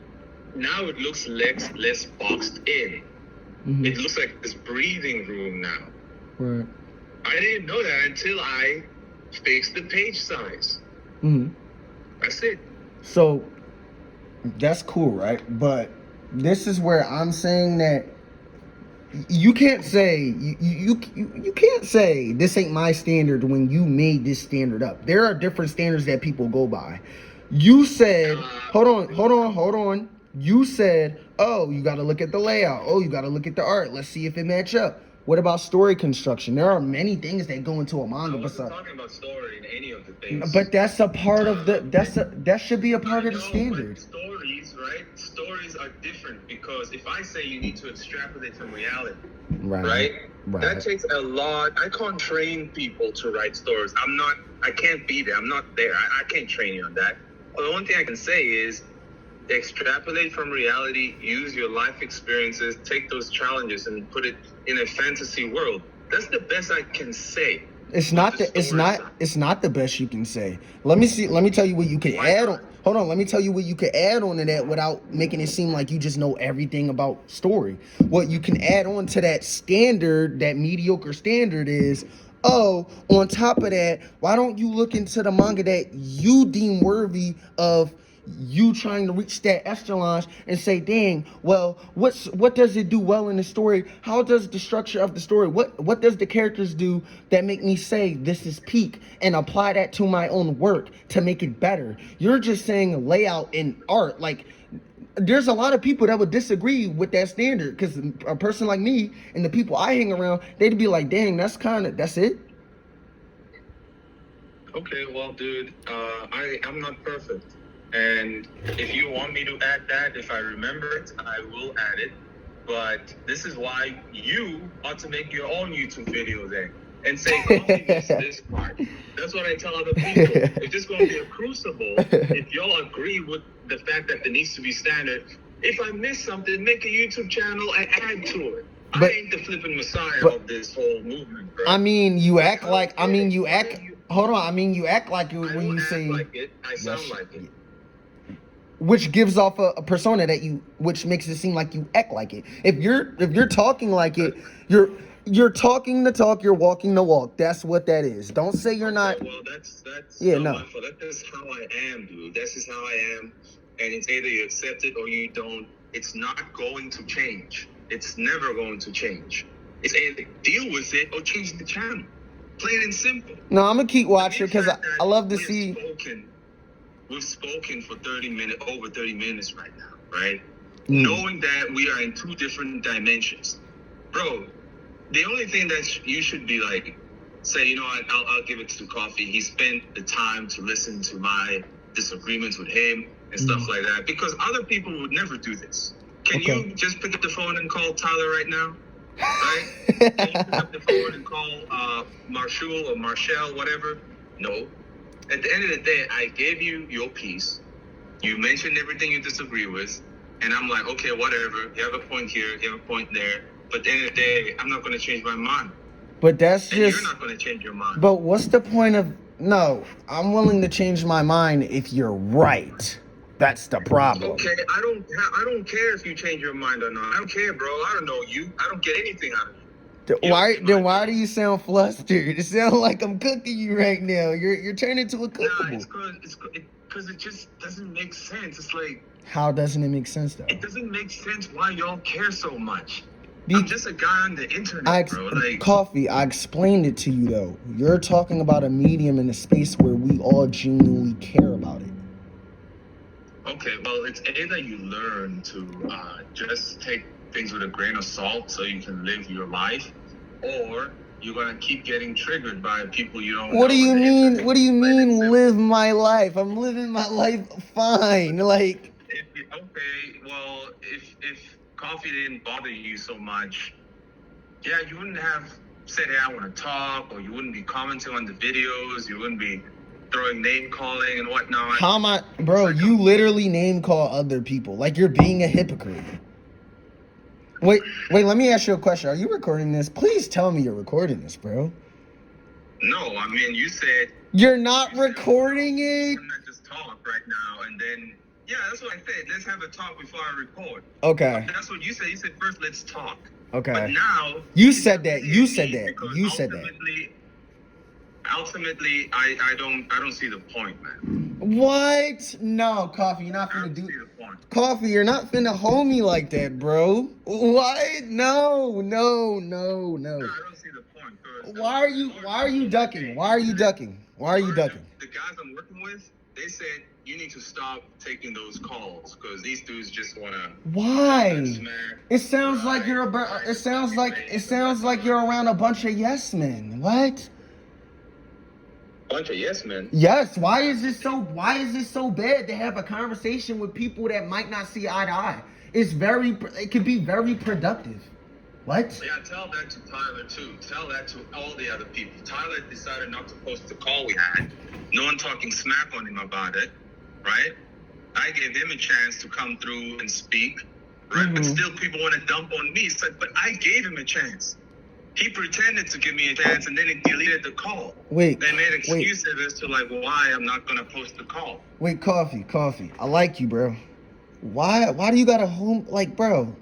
now it looks less boxed in. Mm-hmm. It looks like this breathing room now. Right. I didn't know that until I fixed the page size. Mm-hmm. That's it. So that's cool, right? But this is where I'm saying that you can't say you can't say this ain't my standard when you made this standard up. There are different standards that people go by. You said, hold on. You said, oh, you got to look at the layout. Oh, you got to look at the art. Let's see if it match up. What about story construction? There are many things that go into a manga. I wasn't talking about story in any of the things. But that's a part of the that should be a part of the standard. Stories, right? Stories are different because if I say you need to extrapolate from reality, right? That takes a lot. I can't train people to write stories. I can't be there. I'm not there. I can't train you on that. But the one thing I can say is extrapolate from reality, use your life experiences, take those challenges and put it in a fantasy world. That's the best I can say. It's not the best you can say. Let me tell you what you can add on. Hold on, let me tell you what you can add on to that without making it seem like you just know everything about story. What you can add on to that standard, that mediocre standard is, oh, on top of that, why don't you look into the manga that you deem worthy of you trying to reach that echelon and say, dang, well, what does it do well in the story? How does the structure of the story, what does the characters do that make me say this is peak, and apply that to my own work to make it better? You're just saying layout and art. Like, there's a lot of people that would disagree with that standard, because a person like me and the people I hang around, they'd be like, dang, that's it. Okay, well, dude, I'm not perfect. And if you want me to add that, if I remember it, I will add it. But this is why you ought to make your own YouTube video then. And say, Koffee missed this part. That's what I tell other people. If this is going to be a crucible, if y'all agree with the fact that there needs to be standard, if I miss something, make a YouTube channel and add to it. I ain't the flipping messiah of this whole movement, bro. I mean, you act like it when you say... like it. I sound like it. Which gives off a persona which makes it seem like you act like it. If you're talking like it, you're talking the talk, you're walking the walk. That's what that is. Don't say you're not. Well, that's yeah, no. no. That's how I am, dude. That's just how I am, and it's either you accept it or you don't. It's not going to change. It's never going to change. It's either deal with it or change the channel. Plain and simple. No, I'm gonna keep watching because I love to see. We've spoken for over 30 minutes right now, right? Knowing that we are in two different dimensions. Bro, the only thing that you should be like, say, you know what, I'll give it to Koffee. He spent the time to listen to my disagreements with him and stuff like that, because other people would never do this. Can you just pick up the phone and call Tyler right now? Right? Can you pick up the phone and call Marshall or Marshall, whatever? No. At the end of the day, I gave you your piece. You mentioned everything you disagree with. And I'm like, okay, whatever. You have a point here. You have a point there. But at the end of the day, I'm not going to change my mind. But that's and just... you're not going to change your mind. But what's the point of... No, I'm willing to change my mind if you're right. That's the problem. Okay, I don't care if you change your mind or not. I don't care, bro. I don't know you. I don't get anything out of you. Why do you sound flustered? It sounds like I'm cooking you right now. You're turning into a cookable. Nah, it's because it just doesn't make sense. It's like, how doesn't it make sense though? It doesn't make sense why y'all care so much. I'm just a guy on the internet, bro. Like, Koffee, I explained it to you though. You're talking about a medium in a space where we all genuinely care about it. Okay, well, it's either you learn to just take things with a grain of salt so you can live your life, or you're gonna keep getting triggered by people you don't know. What do you mean live my life? I'm living my life fine. Like, if you Okay, well, if coffee didn't bother you so much, yeah, you wouldn't have said, hey, I want to talk, or you wouldn't be commenting on the videos, you wouldn't be throwing name calling and whatnot. How am I, bro? You literally name call other people like you're being a hypocrite. Wait, let me ask you a question. Are you recording this? Please tell me you're recording this, bro. No, I mean, you said... You're not recording it? I'm not just talk right now, and then... Yeah, that's what I said. Let's have a talk before I record. Okay. That's what you said. You said first, let's talk. Okay. But now... You said that. You said that. You said that. Ultimately, I don't see the point, man. What? No, Coffee, you're not finna do... Coffee, you're not finna hold me like that, bro. What? No. No, I don't see the point. Why are you ducking? Why are you ducking? The guys I'm working with, they said you need to stop taking those calls because these dudes just wanna. Why? It sounds like you're it sounds like you're around a bunch of yes men. What? Bunch of yes men. Yes. Why is it so bad to have a conversation with people that might not see eye to eye? It can be very productive. What? Yeah, tell that to Tyler too. Tell that to all the other people. Tyler decided not to post the call we had. No one talking smack on him about it, right? I gave him a chance to come through and speak, right? But still people want to dump on me. It's like, but I gave him a chance. He pretended to give me a chance and then he deleted the call. They made excuses as to like why I'm not gonna post the call. Wait, Coffee. I like you, bro. Why do you gotta bro?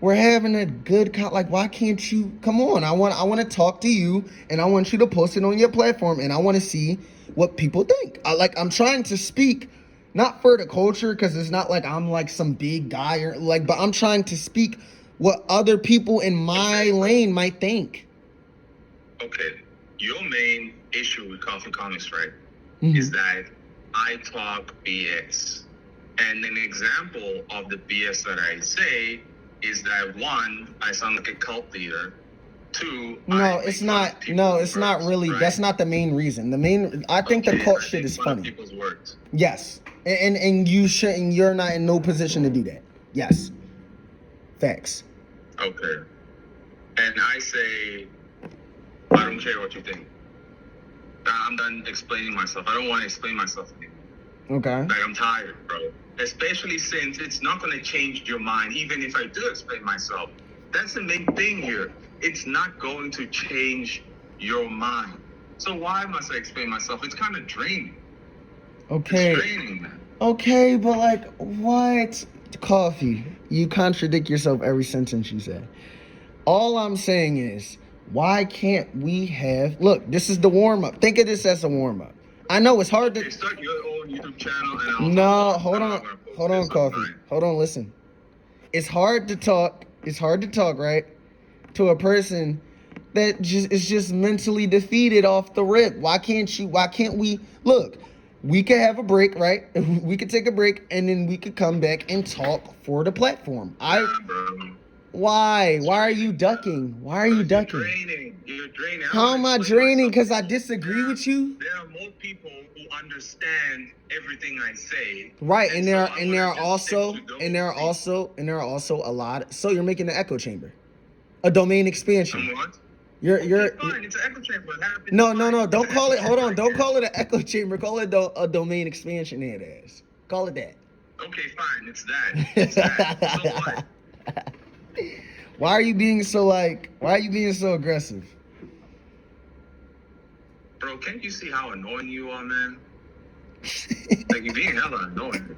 We're having a good like, why can't you come on? I want to talk to you and I want you to post it on your platform and I want to see what people think. I'm trying to speak not for the culture because it's not like I'm like some big guy or but I'm trying to speak what other people in my lane might think. Okay, your main issue with Coffee Comics, right, is that I talk BS. And an example of the BS that I say is that one, I sound like a cult leader. Two, it's not really. Right? That's not the main reason. I think the cult shit is funny. People's words. Yes, and you shouldn't. You're not in no position to do that. Yes, facts. Okay, and I say, I don't care what you think. I'm done explaining myself. I don't want to explain myself anymore. Okay. Like I'm tired, bro. Especially since it's not going to change your mind, even if I do explain myself. That's the main thing here. It's not going to change your mind. So why must I explain myself? It's kind of draining. Okay. It's draining, man. Okay, but what? Coffee, you contradict yourself every sentence you say. All I'm saying is, why can't we have... Look, this is the warm-up. Think of this as a warm-up. I know it's hard to... Start your own YouTube channel and hold on, Coffee. Hold on, listen. It's hard to talk, right? To a person that is just mentally defeated off the rip. Why can't we... Look, we could have a break, right? We could take a break, and then we could come back and talk for the platform. Why? Why are you ducking? You're draining. How am I draining? Because I disagree with you? There are more people who understand everything I say. Right, and there are also a lot. So you're making an echo chamber, a domain expansion. What? You're fine. It's an echo chamber. No. Don't call it. Hold on. Don't call it an echo chamber. Call it a domain expansion. It is. Call it that. Okay, fine. It's that. So what? Why are you being so aggressive? Bro, can't you see how annoying you are, man? Like, you're being hella annoying.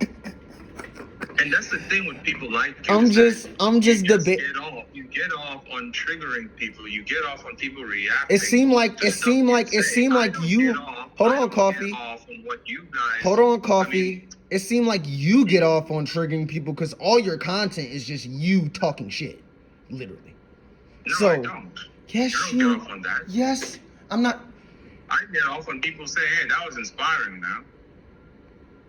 And that's the thing with people like you. I'm just debating. You get off on triggering people. You get off on people reacting. It seemed like you. Hold on, Coffee. Hold on, Coffee. It seemed like you get off on triggering people because all your content is just you talking shit, literally. No, I don't. Yes, I don't get off on that. Yes, I'm not. I get off on people saying, "Hey, that was inspiring, man."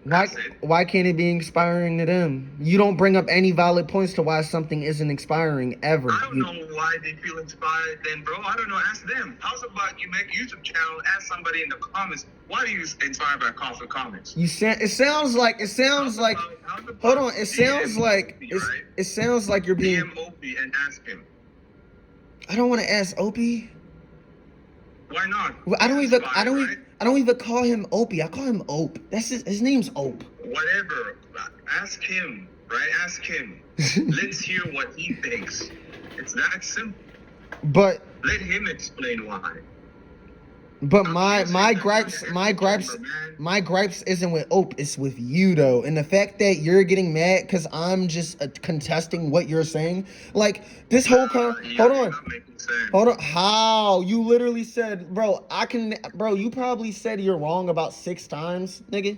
Why? Why can't it be inspiring to them? You don't bring up any valid points to why something isn't inspiring ever. I don't know why they feel inspired then, bro. I don't know. Ask them. How's about you make a YouTube channel, ask somebody in the comments, why are you inspired by Koffee comments? It sounds like hold on, it sounds like it sounds like you're being DM Opie and ask him. I don't want to ask Opie. Why not? I don't even call him Opie. I call him Ope. That's his name's Ope. Whatever. Ask him, right? Ask him. Let's hear what he thinks. It's that simple. But let him explain why. But my gripes isn't with Ope, it's with you though. And the fact that you're getting mad because I'm just contesting what you're saying, like this whole hold on, how you literally said, bro, you probably said you're wrong about 6 times, nigga.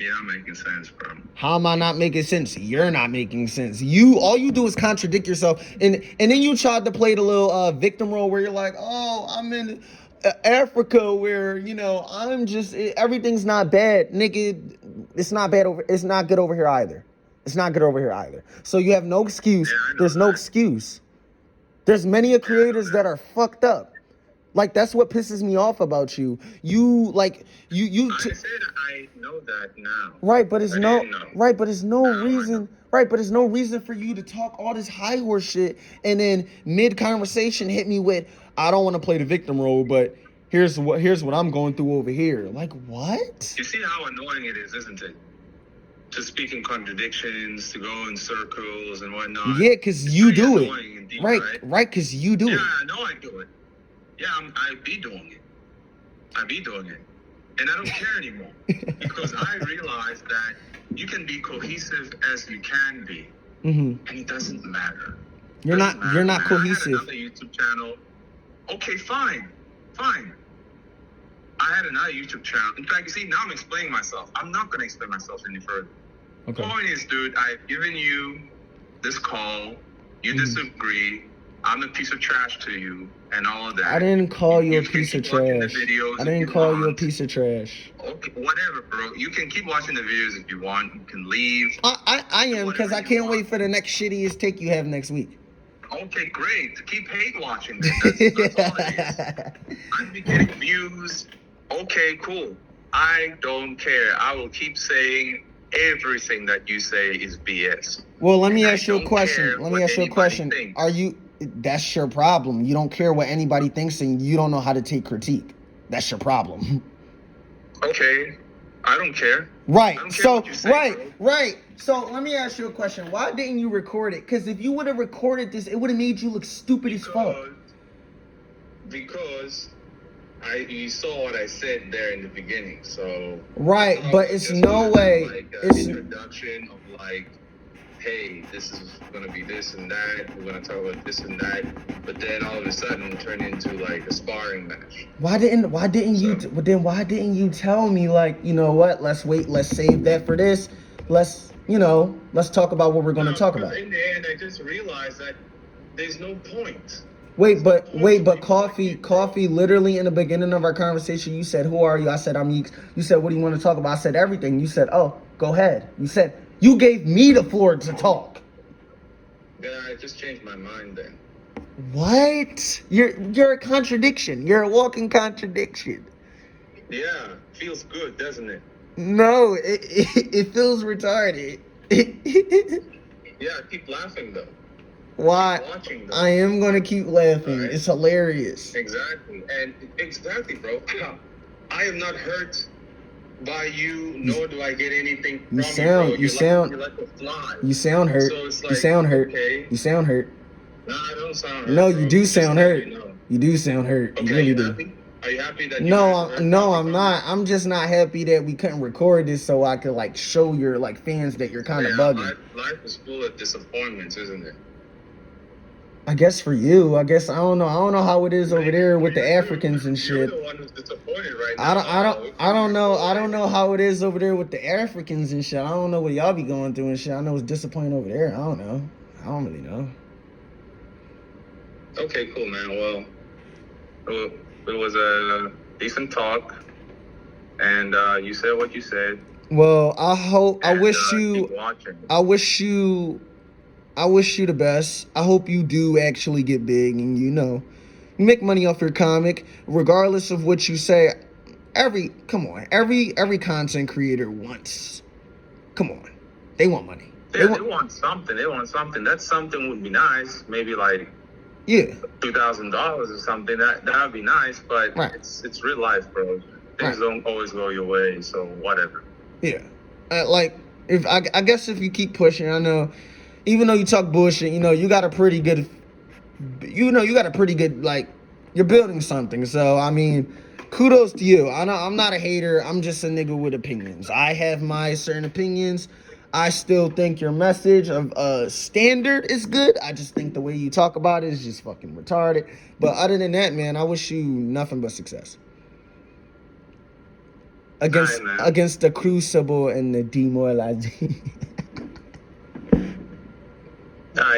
Yeah, I'm making sense, bro. How am I not making sense? You're not making sense. All you do is contradict yourself, and then you tried to play the little victim role where you're like, oh, I'm in Africa where I'm just everything's not bad, nigga. It's not bad it's not good over here either. It's not good over here either. So you have no excuse. Yeah, there's no excuse. There's many creators that are fucked up. Like, that's what pisses me off about you. You I said I know that now. Right, but it's no reason for you to talk all this high horse shit and then mid conversation hit me with, I don't want to play the victim role, but here's what I'm going through over here. Like, what? You see how annoying it is, isn't it? To speak in contradictions, to go in circles and whatnot. Yeah, because you do it. Indeed, right, because you do it. Yeah, I know I do it. Yeah, I be doing it. And I don't care anymore. Because I realize that you can be cohesive as you can be. Mm-hmm. And it doesn't matter. You're not cohesive. I had another YouTube channel. Okay, fine. I had another YouTube channel. In fact, you see, now I'm explaining myself. I'm not going to explain myself any further. Okay. Point is, dude, I've given you this call. You disagree. I'm a piece of trash to you and all of that. I didn't call you a piece of trash. I didn't call you a piece of trash. Okay, whatever, bro. You can keep watching the videos if you want. You can leave. I am, because I can't wait for the next shittiest take you have next week. Okay, great. Keep hate watching this. That's all it is. I'm getting views. Okay, cool. I don't care. I will keep saying everything that you say is BS. Well, let me ask you a question. That's your problem. You don't care what anybody thinks and you don't know how to take critique. That's your problem. Okay. I don't care. Right. Right. So let me ask you a question. Why didn't you record it? Because if you would have recorded this, it would have made you look stupid as fuck. Because you saw what I said there in the beginning, so right, but it's no way. Like it's an introduction of like, hey, this is gonna be this and that. We're gonna talk about this and that, but then all of a sudden it turned into like a sparring match. Why didn't you tell me, like, you know what? Let's wait. Let's save that for this. Let's talk about what we're gonna talk about. In the end, I just realized that there's no point. Wait, but Coffee, literally in the beginning of our conversation, you said, who are you? I said, I'm Yeeks. You said, what do you want to talk about? I said, everything. You said, oh, go ahead. You said, you gave me the floor to talk. Yeah, I just changed my mind then. What? You're a contradiction. You're a walking contradiction. Yeah, feels good, doesn't it? No, it feels retarded. Yeah, keep laughing though. Why? I am gonna keep laughing. Right. It's hilarious. Exactly, bro. I am not hurt by you, nor do I get anything from you, bro. You're like a fly. You sound hurt. So it's like, you sound hurt. Okay. You sound hurt. No, I don't sound hurt. No, bro. you do sound hurt. You do sound hurt. Okay, you really do. Happy? Are you happy that? No, I'm not. I'm just not happy that we couldn't record this so I could like show your like fans that you're kind of bugging. Life is full of disappointments, isn't it? I guess for you, I don't know how it is over there with the Africans and shit. You're the one who's disappointed right now. I don't know how it is over there with the Africans and shit. I don't know what y'all be going through and shit. I know it's disappointing over there. I don't know. I don't really know. Okay, cool, man. Well, it was a decent talk. And you said what you said. Well, I And, wish keep you, watching. I wish you the best. I hope you do actually get big and you make money off your comic, regardless of what you say. Every content creator wants. Come on, they want money. They want something. They want something. That something would be nice. Maybe like Yeah. $2,000 or something. That would be nice. But Right. it's real life, bro. Things Right. don't always go your way. So whatever. Yeah. If I guess if you keep pushing, I know, even though you talk bullshit, you got a pretty good, like, you're building something. So I mean, kudos to you. I'm not a hater. I'm just a nigga with opinions. I have my certain opinions. I still think your message of standard is good. I just think the way you talk about it is just fucking retarded. But other than that, man, I wish you nothing but success against the Crucible and the demoralizing.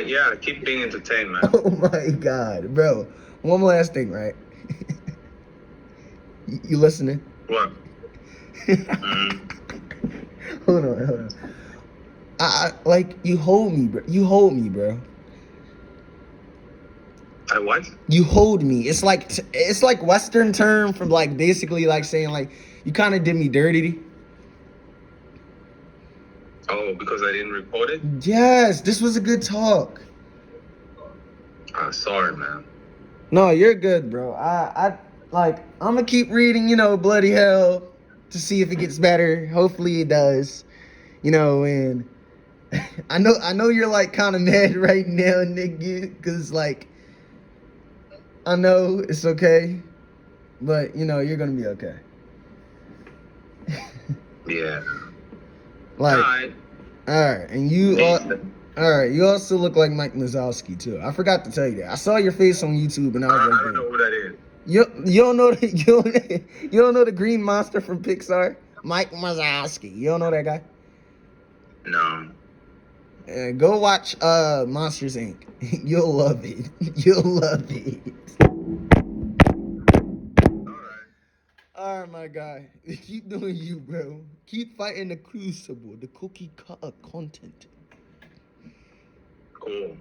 Yeah, keep being entertained, man. Oh my God, bro. One last thing, right? You listening? What? Hold on. I like, you hold me, bro. You hold me, bro. I what? You hold me. It's like Western term for like basically like saying like you kind of did me dirty. Oh, because I didn't report it? Yes, this was a good talk. Sorry, man. No, you're good, bro. I'm gonna keep reading, bloody hell, to see if it gets better. Hopefully it does. And I know you're like kind of mad right now, nigga, because like I know it's okay, but you're gonna be okay. Yeah. Like, all right, and you also look like Mike Wazowski too. I forgot to tell you that. I saw your face on YouTube, and I was like, I don't know who that is. You don't know you don't know the green monster from Pixar, Mike Wazowski. You don't know that guy? No. Go watch Monsters Inc. You'll love it. You'll love it. All right, my guy. Keep doing you, bro. Keep fighting the Crucible, the cookie cutter content. Cool.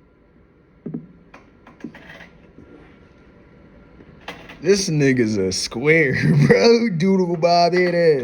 This nigga's a square, bro. Doodle Bob it is.